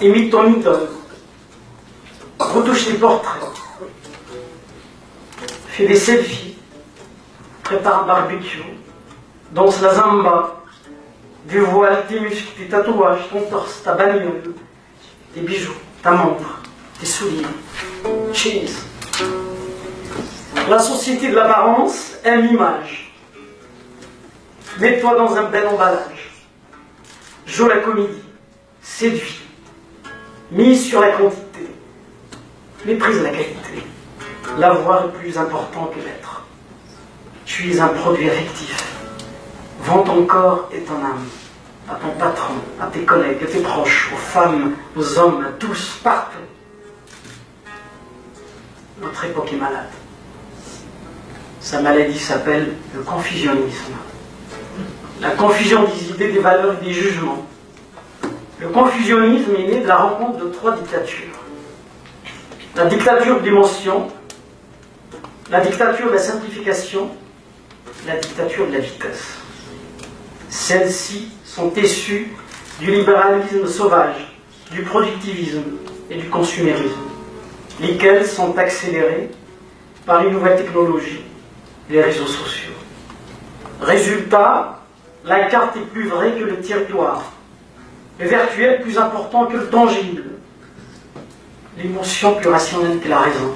imite ton idole, retouche tes portraits, fais des selfies, prépare un barbecue, danse la zamba, dévoile tes muscles, tes tatouages, ton torse, ta bagnole, tes bijoux, ta montre, tes souliers. Cheese. La société de l'apparence aime l'image. Mets-toi dans un bel emballage. Joue la comédie, séduis, mise sur la quantité, méprise la qualité. L'avoir est plus important que l'être. Tu es un produit affectif. Vends ton corps et ton âme à ton patron, à tes collègues, à tes proches, aux femmes, aux hommes, à tous, partout. Notre époque est malade. Sa maladie s'appelle le confusionnisme. La confusion des idées, des valeurs et des jugements. Le confusionnisme est né de la rencontre de trois dictatures. La dictature des émotions, la dictature de la simplification, la dictature de la vitesse. Celles-ci sont issues du libéralisme sauvage, du productivisme et du consumérisme, lesquels sont accélérés par les nouvelles technologies et les réseaux sociaux. Résultat, la carte est plus vraie que le territoire, le virtuel plus important que le tangible, l'émotion plus rationnelle que la raison,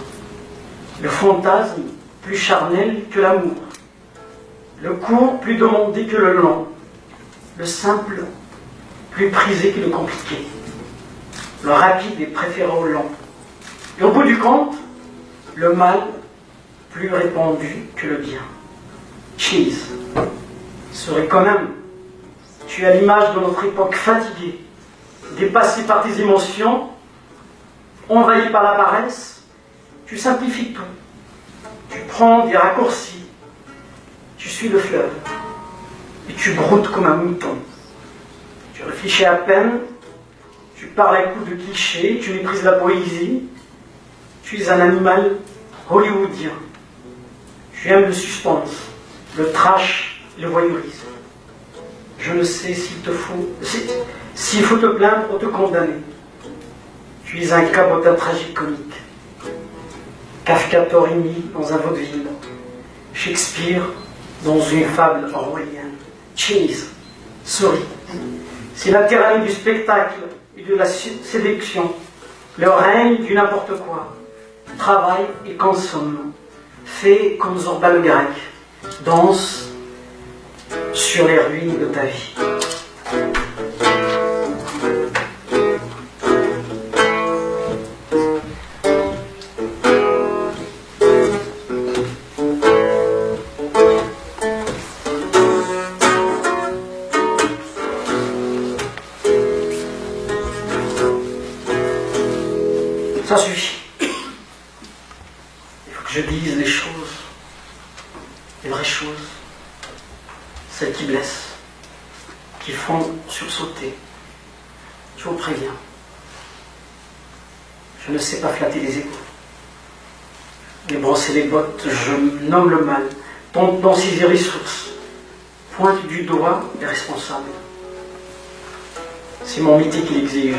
le fantasme plus charnel que l'amour, le court plus demandé que le long, le simple plus prisé que le compliqué, le rapide est préféré au lent, et au bout du compte, le mal plus répandu que le bien. Cheese serait quand même, tu es à l'image de notre époque fatiguée, dépassée par tes émotions, envahi par la paresse, tu simplifies tout. Tu prends des raccourcis. Tu suis le fleuve. Et tu broutes comme un mouton. Tu réfléchis à peine. Tu parles à coups de clichés. Tu méprises la poésie. Tu es un animal hollywoodien. Tu aimes le suspense, le trash, le voyeurisme. Je ne sais s'il faut te plaindre ou te condamner. Tu es un cabotin tragicomique. Kafka Torrini dans un vaudeville. Shakespeare dans une fable orwellienne. Cheese, souris. C'est la tyrannie du spectacle et de la séduction. Le règne du n'importe quoi. Travaille et consomme. Fais comme Zorba le grec. Danse sur les ruines de ta vie. Ça suffit. Il faut que je dise les choses, les vraies choses, celles qui blessent, qui font sursauter. Je vous préviens. Je ne sais pas flatter les égos, ni brosser les bottes. Je nomme le mal, tombe dans ses ressources, pointe du doigt les responsables. C'est mon métier qui l'exige.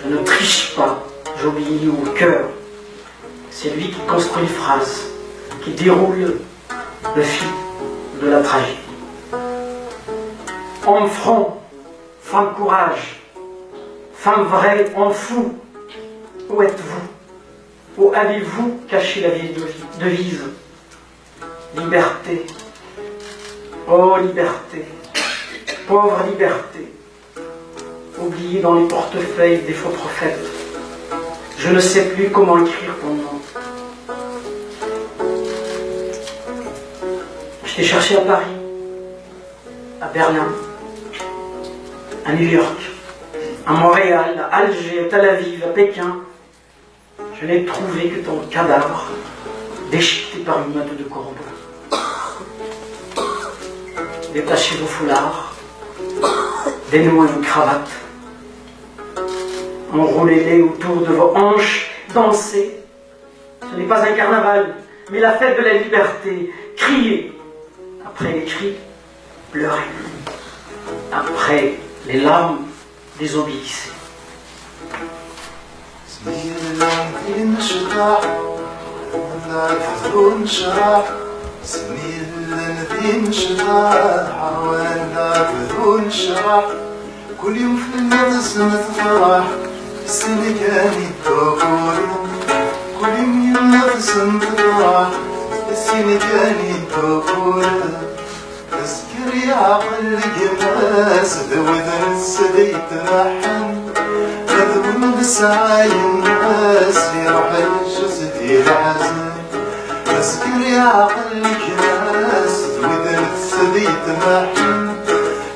Je ne triche pas, j'obéis au cœur. C'est lui qui construit les phrases, qui déroule le fil de la tragédie. Homme franc, femme courage, femme vraie, homme fou, où êtes-vous? Où avez-vous caché la vieille devise? Liberté, oh liberté, pauvre liberté, oubliée dans les portefeuilles des faux prophètes. Je ne sais plus comment écrire ton nom. Je t'ai cherché à Paris, à Berlin, à New York, à Montréal, à Alger, à Tel Aviv, à Pékin. Je n'ai trouvé que ton cadavre, déchiqueté par une meute de corbeaux. Détachez vos foulards, dénouez vos cravates, enroulez-les autour de vos hanches, dansez. Ce n'est pas un carnaval, mais la fête de la liberté. Criez. Après les cris, pleurez. Après les larmes, désobéissez. كل يوم في النفس نتفرح السنة كانت تقول كل يوم نفس نتفرح السنة كانت تقول تذكر يا عقل قماس ذوذن السديت محن مذبون بالسعاي الناس يروح الجسد يلعزم تذكر يا عقل قماس ذوذن السديت محن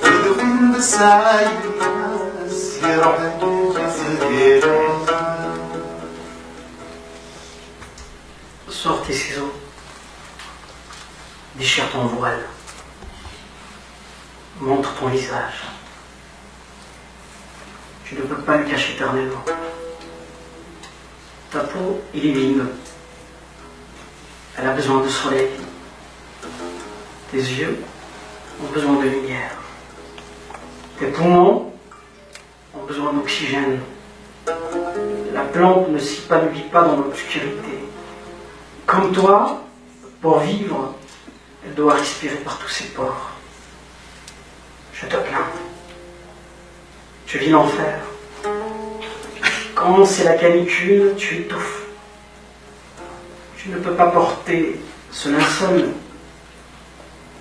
مذبون بالسعاي الناس يروح الجسد يلعزم. Sors tes ciseaux, déchire ton voile, montre ton visage. Tu ne peux pas le cacher éternellement. Ta peau est livide. Elle a besoin de soleil. Tes yeux ont besoin de lumière. Tes poumons ont besoin d'oxygène. La plante ne s'épanouit pas dans l'obscurité. Comme toi, pour vivre, elle doit respirer par tous ses pores. Je te plains. Tu vis l'enfer. Quand c'est la canicule, tu étouffes. Tu ne peux pas porter ce linceul.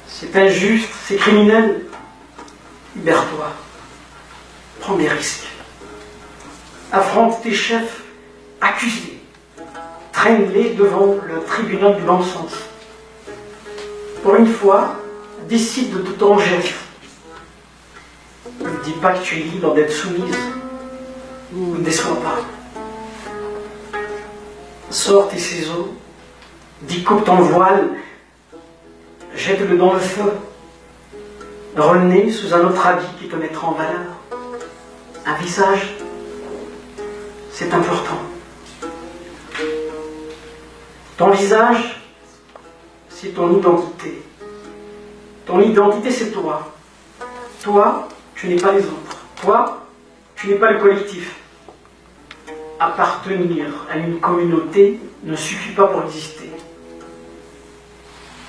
C'est injuste, c'est criminel. Libère-toi. Prends des risques. Affronte tes chefs accusés. Traîne-les devant le tribunal du bon sens. Pour une fois, décide de tout engerer. Ne dis pas que tu es libre d'être soumise. Ne déçois pas. Sors tes ciseaux. Découpe ton voile. Jette-le dans le feu. Renais sous un autre habit qui te mettra en valeur. Un visage, c'est important. Ton visage, c'est ton identité. Ton identité, c'est toi. Toi, tu n'es pas les autres. Toi, tu n'es pas le collectif. Appartenir à une communauté ne suffit pas pour exister.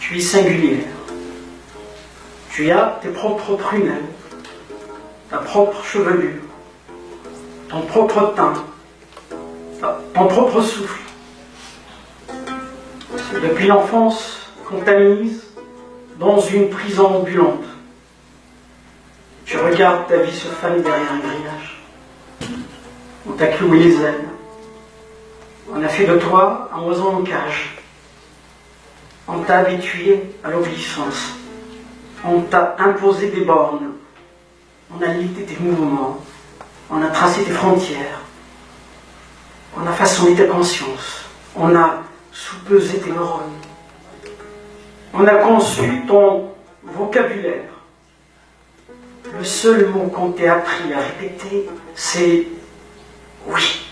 Tu es singulière. Tu as tes propres prunelles, ta propre chevelure, ton propre teint, ton propre souffle. Depuis l'enfance qu'on t'a mise dans une prison ambulante. Tu regardes ta vie se faner derrière un grillage. On t'a cloué les ailes. On a fait de toi un oiseau en cage. On t'a habitué à l'obéissance. On t'a imposé des bornes. On a limité tes mouvements. On a tracé tes frontières. On a façonné ta conscience. On a soupesé tes neurones. On a conçu ton vocabulaire. Le seul mot qu'on t'ait appris à répéter, c'est oui.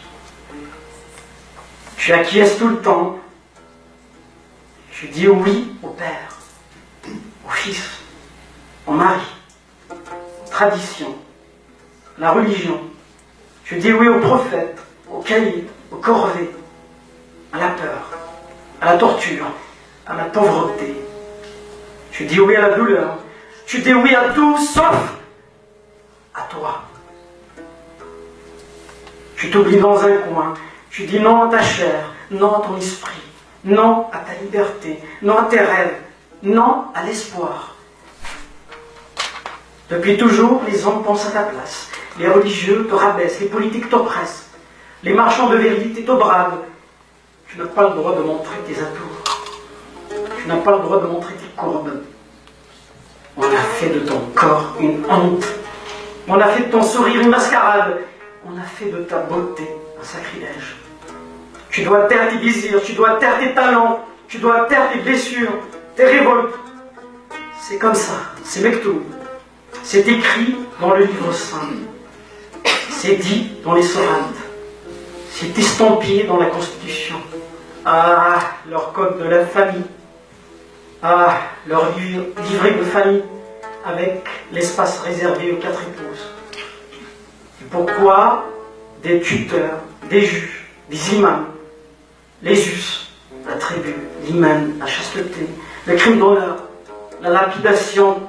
Tu acquiesces tout le temps. Tu dis oui au Père, au Fils, au mari, aux traditions, la religion. Tu dis oui au prophète, au caïd, au corvée, à la peur, à la torture, à la pauvreté. Tu dis oui à la douleur. Tu dis oui à tout sauf à toi. Tu t'oublies dans un coin. Tu dis non à ta chair, non à ton esprit, non à ta liberté, non à tes rêves, non à l'espoir. Depuis toujours, les hommes pensent à ta place. Les religieux te rabaissent, les politiques t'oppressent. Les marchands de vérité te bradent. Tu n'as pas le droit de montrer tes atours. Tu n'as pas le droit de montrer tes courbes. On a fait de ton corps une honte. On a fait de ton sourire une mascarade. On a fait de ta beauté un sacrilège. Tu dois taire tes désirs, tu dois taire tes talents, tu dois taire tes blessures, tes révoltes. C'est comme ça, c'est Mektoub. C'est écrit dans le livre saint. C'est dit dans les sourates. C'est estampillé dans la Constitution. Ah, leur code de la famille. Ah, leur livret de famille avec l'espace réservé aux 4 épouses. Et pourquoi des tuteurs, des juges, des imams, les us, la tribu, l'hymen, la chasteté, le crime d'honneur, la lapidation,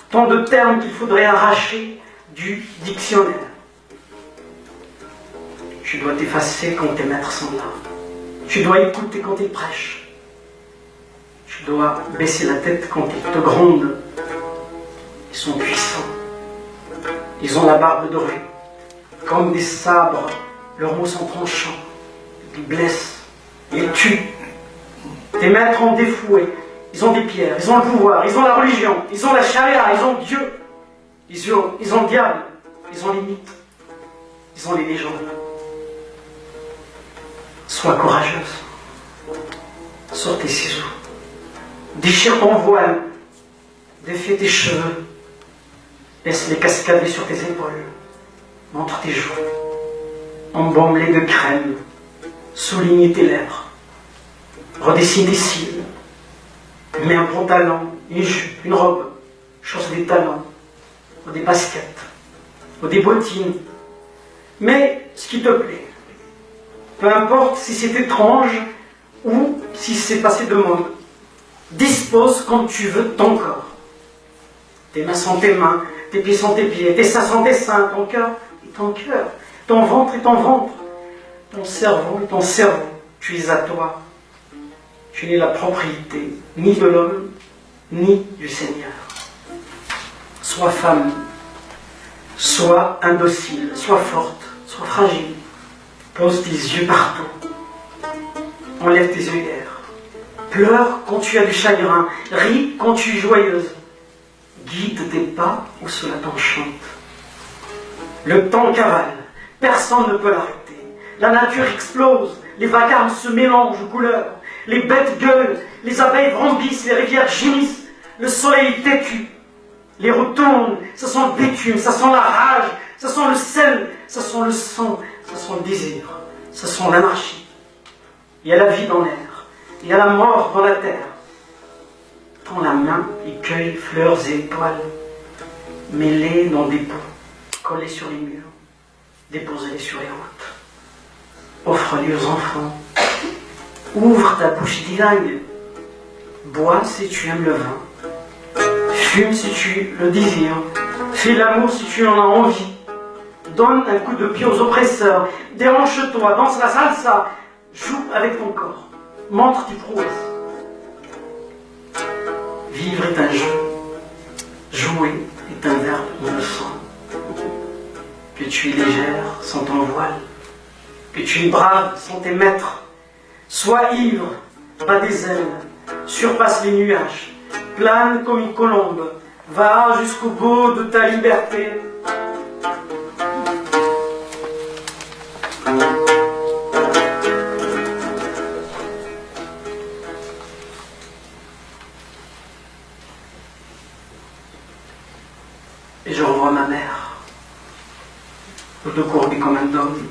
tant de termes qu'il faudrait arracher du dictionnaire. Tu dois t'effacer quand tes maîtres sont là. Tu dois écouter quand ils prêchent. Tu dois baisser la tête quand ils te grondent. Ils sont puissants. Ils ont la barbe dorée. Comme des sabres, leurs mots sont tranchants. Ils blessent. Ils tuent. Tes maîtres ont des fouets. Ils ont des pierres. Ils ont le pouvoir. Ils ont la religion. Ils ont la charia. Ils ont Dieu. Ils ont le diable. Ils ont les mythes. Ils ont les légendes. Sois courageuse. Sors tes ciseaux. Déchire ton voile. Défais tes cheveux. Laisse-les cascader sur tes épaules. Montre tes joues. Embaume-les de crème. souligne tes lèvres, redessine des cils, mets un pantalon, une jupe, une robe, chausse des talons, ou des baskets, ou des bottines, mais ce qui te plaît. Peu importe si c'est étrange ou si c'est passé de mode. Dispose comme tu veux ton corps. Tes mains sont tes mains, tes pieds sont tes pieds, tes seins sont tes seins, ton cœur est ton cœur, ton ventre est ton ventre, ton cerveau est ton cerveau. Tu es à toi. Tu n'es la propriété ni de l'homme, ni du Seigneur. Sois femme, sois indocile, sois forte, sois fragile. Pose tes yeux partout. Enlève tes œillères. Pleure quand tu as du chagrin. Ris quand tu es joyeuse. Guide tes pas où cela t'enchante. Le temps cavale. Personne ne peut l'arrêter. La nature explose. Les vacarmes se mélangent aux couleurs. Les bêtes gueulent. Les abeilles vrombissent. Les rivières gémissent. Le soleil têtu. Les routes tournent. Ça sent le bitume. Ça sent la rage. Ça sent le sel. Ça sent le sang. Ça sent le désir. Ça sent l'anarchie. Il y a la vie dans l'air. Il y a la mort dans la terre. Tends la main et cueille fleurs et étoiles, mets-les dans des pots, collés sur les murs, déposez-les sur les routes. Offre-les aux enfants. Ouvre ta bouche, divague. Bois si tu aimes le vin. Fume si tu le désires. Fais l'amour si tu en as envie. Donne un coup de pied aux oppresseurs. Déhanche-toi, danse la salsa. Joue avec ton corps. Montre tes prouesses. Vivre est un jeu. Jouer est un verbe innocent. Que tu es légère sans ton voile. Que tu es brave sans tes maîtres. Sois ivre, bats des ailes. Surpasse les nuages. Plane comme une colombe. Va jusqu'au bout de ta liberté. Et je revois ma mère, le dos courbé comme un homme,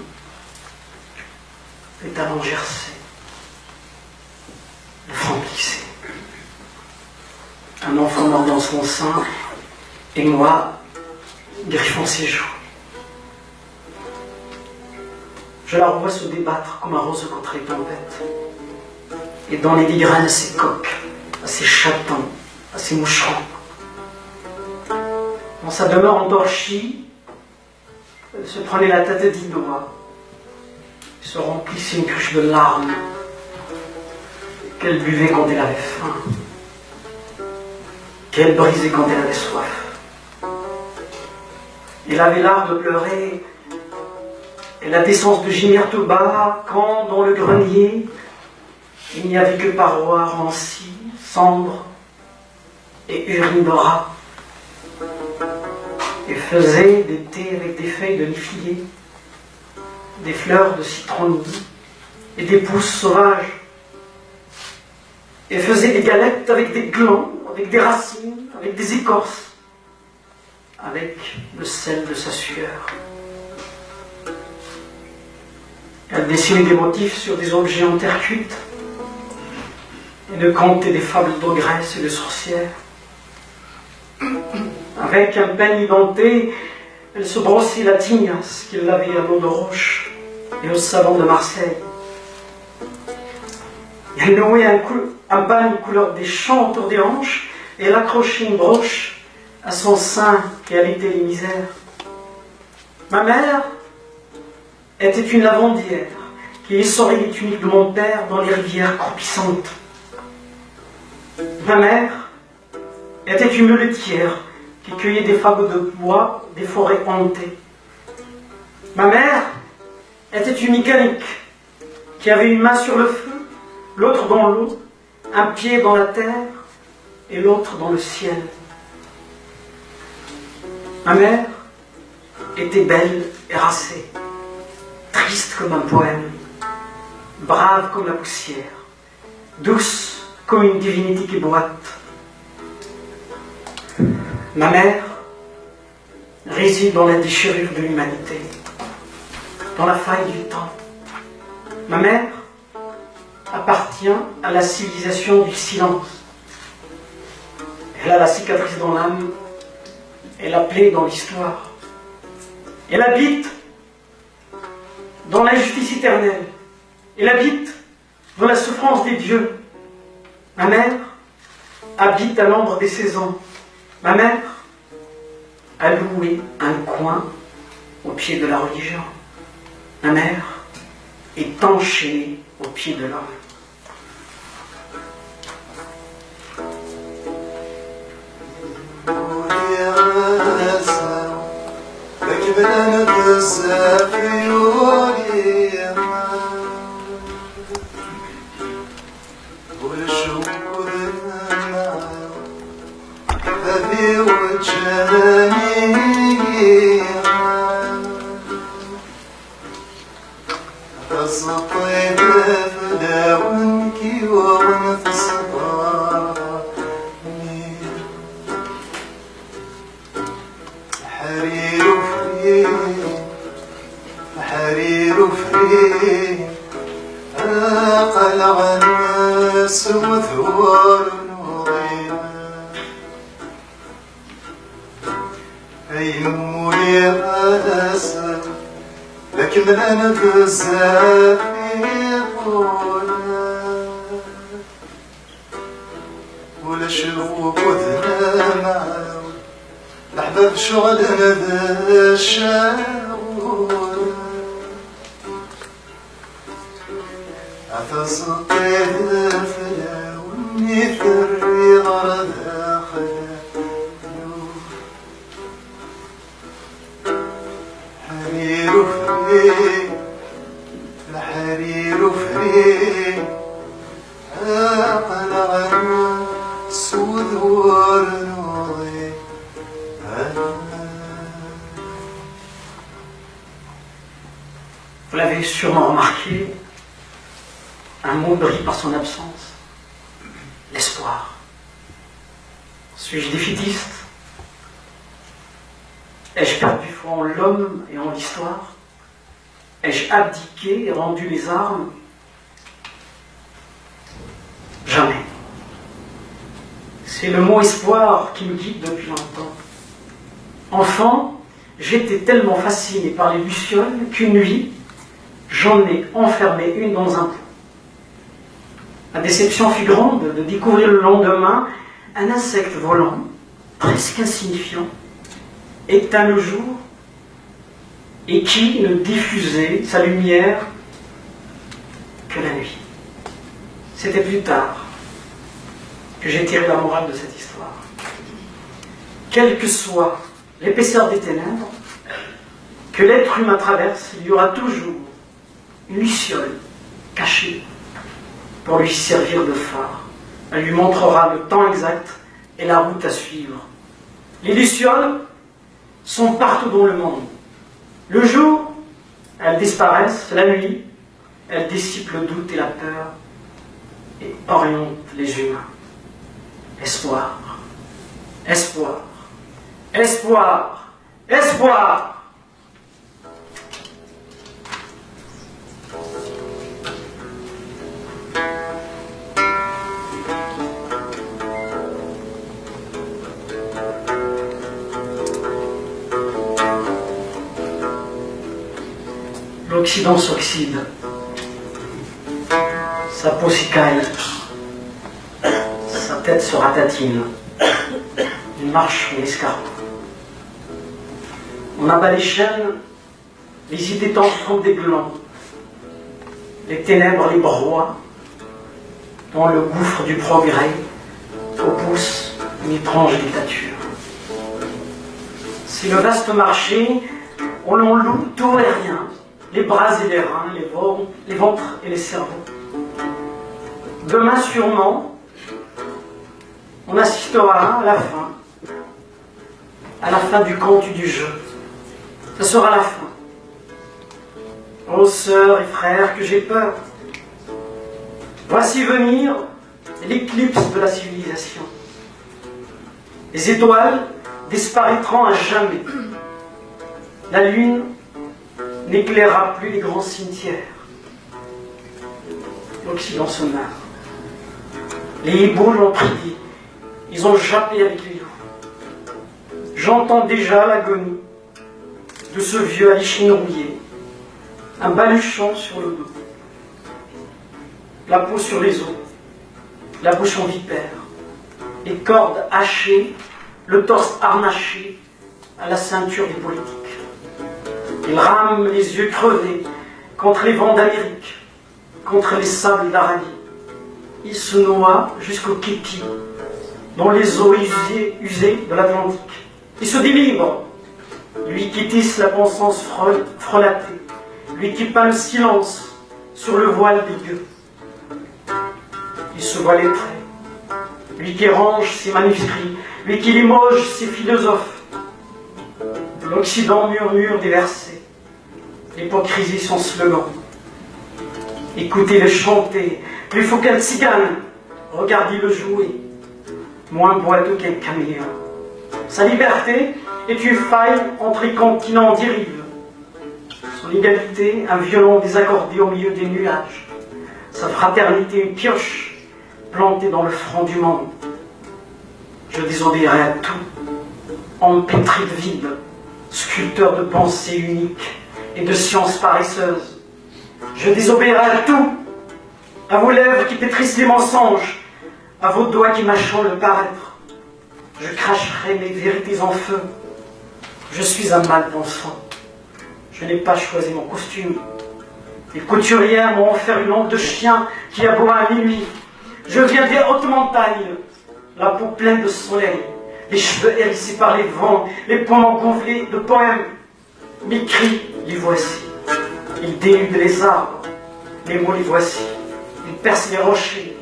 les talons gercés, le front plissé. Un enfant mort dans son sein, et moi, griffant ses joues. Je la revois se débattre comme un rose contre les tempêtes. Et dans les migraines à ses coqs, à ses chatons, à ses moucherons. Dans sa demeure endorchie, elle se prenait la tête des doigts, se remplissait une cruche de larmes qu'elle buvait quand elle avait faim, qu'elle brisait quand elle avait soif. Elle avait l'art de pleurer et la décence de gémir tout bas quand, dans le grenier, il n'y avait que parois rancies, cendres et urine de rat. Et faisait des thés avec des feuilles de niflier, des fleurs de citronnier et des pousses sauvages. Et faisait des galettes avec des glands, avec des racines, avec des écorces, avec le sel de sa sueur. Elle dessinait des motifs sur des objets en terre cuite et ne contait des fables d'ogresses et de sorcières. Avec un peigne denté, elle se brossait la tignasse qu'elle lavait à l'eau de roche et au savon de Marseille. Elle nouait un bagne couleur des champs autour des hanches et elle accrochait une broche à son sein et allaitait les misères. Ma mère était une lavandière qui essorait les tuniques de mon père dans les rivières croupissantes. Ma mère était une muletière qui cueillait des fagots de bois des forêts hantées. Ma mère était une mécanique qui avait une main sur le feu, l'autre dans l'eau, un pied dans la terre et l'autre dans le ciel. Ma mère était belle et racée, triste comme un poème, brave comme la poussière, douce comme une divinité qui boite. Ma mère réside dans la déchirure de l'humanité, dans la faille du temps. Ma mère appartient à la civilisation du silence. Elle a la cicatrice dans l'âme et la plaie dans l'histoire. Elle habite dans l'injustice éternelle. Elle habite dans la souffrance des dieux. Ma mère habite à l'ombre des saisons. Ma mère a loué un coin au pied de la religion. Ma mère est enchaînée au pied de l'homme. Vous l'avez sûrement remarqué, un mot brille par son absence. L'espoir. Suis-je défaitiste? Ai-je perdu foi en l'homme et en l'histoire? Ai-je abdiqué et rendu les armes? Jamais. C'est le mot espoir qui me guide depuis longtemps. Enfant, j'étais tellement fasciné par les lucioles qu'une nuit, j'en ai enfermé une dans un pot. Ma déception fut grande de découvrir le lendemain un insecte volant, presque insignifiant, éteint le jour et qui ne diffusait sa lumière que la nuit. C'était plus tard que j'ai tiré la morale de cette histoire. Quelle que soit l'épaisseur des ténèbres que l'être humain traverse, il y aura toujours une luciole cachée pour lui servir de phare. Elle lui montrera le temps exact et la route à suivre. Les lucioles sont partout dans le monde. Le jour, elles disparaissent. La nuit, elles dissipent le doute et la peur et orientent les humains. Espoir, espoir, espoir, espoir. L'Occident s'oxyde, sa peau s'écaille, sa tête se ratatine, il marche en escarpe. On abat les chaînes, les idées tombent des glands, les ténèbres les broient, dans le gouffre du progrès, pousse une étrange dictature. C'est le vaste marché où l'on loue tout et rien, les bras et les reins, les ventres et les cerveaux. Demain sûrement, on assistera à la fin du conte et du jeu. Ce sera la fin. Ô sœurs et frères, que j'ai peur. Voici venir l'éclipse de la civilisation. Les étoiles disparaîtront à jamais. La lune n'éclairera plus les grands cimetières. l'Occident se meurt. Les hiboux l'ont prédit, ils ont jappé avec les loups. J'entends déjà l'agonie de ce vieux Alichin rouillé, un baluchon sur le dos, la peau sur les os, la bouche en vipère, les cordes hachées, le torse harnaché à la ceinture des politiques. Il rame les yeux crevés contre les vents d'Amérique, contre les sables d'Arabie. Il se noie jusqu'au képi, dans les eaux usées de l'Atlantique. Il se dit libre, lui qui tisse la pensance frelatée, lui qui peint le silence sur le voile des gueux. Il se voit lettré, lui qui range ses manuscrits, lui qui limoge ses philosophes. L'Occident murmure des versets, l'hypocrisie son slogan. Écoutez-le chanter, plus faux qu'un tzigane, regardez-le jouer, moins boiteux qu'un caméléon. Sa liberté est une faille entre les continents d'irive. Son égalité, un violon désaccordé au milieu des nuages. Sa fraternité, une pioche plantée dans le front du monde. Je désobéirai à tout, empêtré de vide, sculpteur de pensées uniques et de sciences paresseuses. Je désobéirai à tout, à vos lèvres qui pétrissent les mensonges, à vos doigts qui mâchent le paraître. Je cracherai mes vérités en feu. Je suis un mal-pensant. Je n'ai pas choisi mon costume. Les couturières m'ont offert une langue de chien qui aboie à minuit. Je viens des hautes montagnes, la peau pleine de soleil, les cheveux hérissés par les vents, les poumons gonflés de poèmes. Mes cris, les voici. Ils dénudent les arbres, mes mots, les voici. Ils percent les rochers,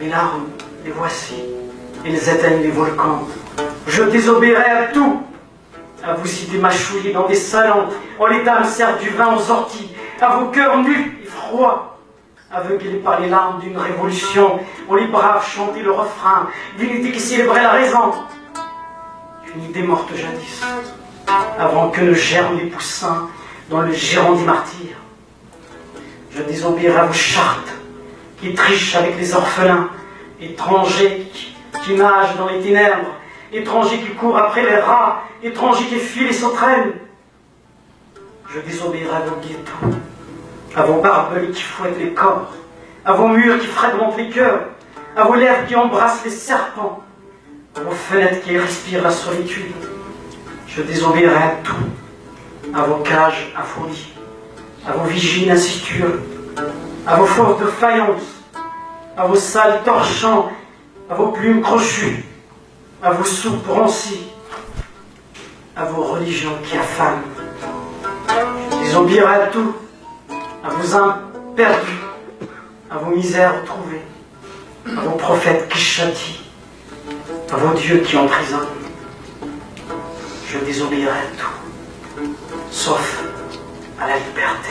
mes larmes, les voici. Ils éteignent les volcans. Je désobéirai à tout. À vous citer mâchouillés dans des salons, où les dames servent du vin aux orties, à vos cœurs nus et froids, aveuglés par les larmes d'une révolution, où les braves chantaient le refrain d'une idée qui célébrait la raison. Une idée morte jadis, avant que ne germent les poussins dans le giron des martyrs. Je désobéirai à vos chartes, qui trichent avec les orphelins, étrangers qui nagent dans les ténèbres, étrangers qui courent après les rats, étrangers qui fuient les sauterelles. Je désobéirai à vos ghettos, à vos barbelés qui fouettent les corps, à vos murs qui fragmentent les cœurs, à vos lèvres qui embrassent les serpents, à vos fenêtres qui respirent la solitude. Je désobéirai à tout, à vos cages affolées, à vos vigiles incestueux, à vos forces de faïence, à vos salles torchants, à vos plumes crochues, à vos soupes rancies, à vos religions qui affament. Je désobéirai à tout, à vos âmes perdues, à vos misères retrouvées, à vos prophètes qui châtient, à vos dieux qui emprisonnent. Je désobéirai à tout, sauf à la liberté.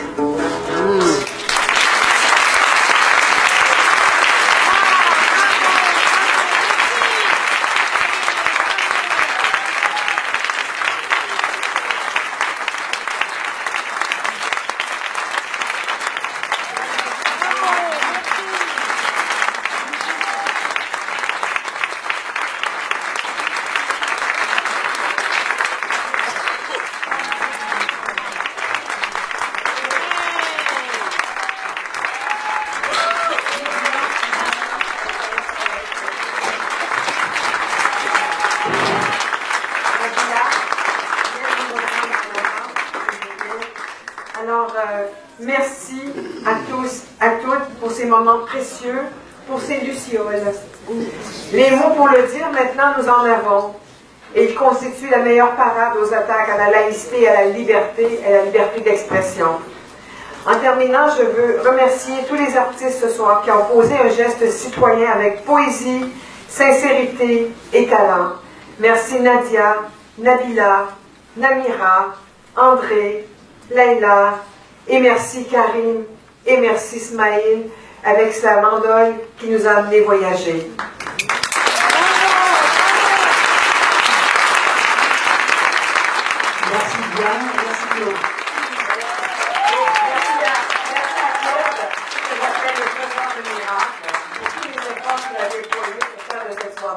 Merci à tous, à toutes pour ces moments précieux, pour ces lucioles. Les mots pour le dire, maintenant nous en avons. Et ils constituent la meilleure parade aux attaques à la laïcité, à la liberté d'expression. En terminant, je veux remercier tous les artistes ce soir qui ont posé un geste citoyen avec poésie, sincérité et talent. Merci Nadia, Nabila, Namira, André, Leïla, et merci Karim, et merci Smaïl, avec sa mandole qui nous a amené voyager. Merci bien, merci Claude. Merci à Claude, je rappelle le président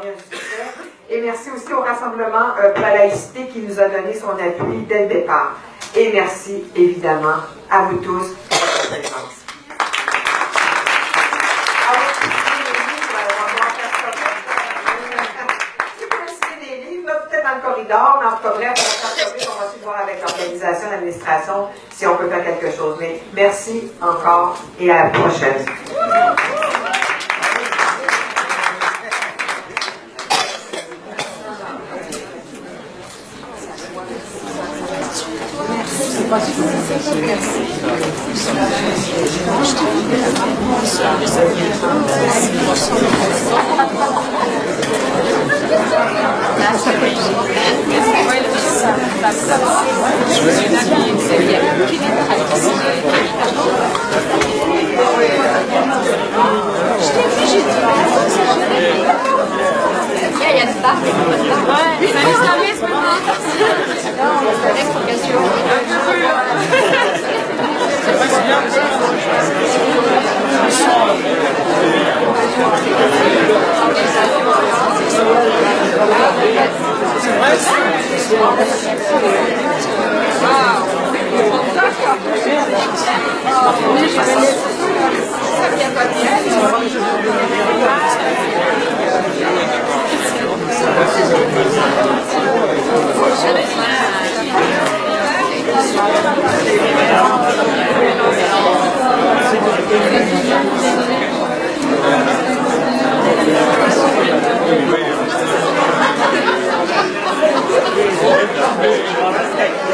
bien le succès. Et merci aussi au Rassemblement pour la laïcité qui nous a donné son appui dès le départ. Et merci évidemment à vous tous pour votre présence. Peut-être dans le corridor, mais en tout cas, bref, on va essayer de voir avec l'organisation, l'administration, si on peut faire quelque chose. Mais merci encore et à la prochaine. Hey.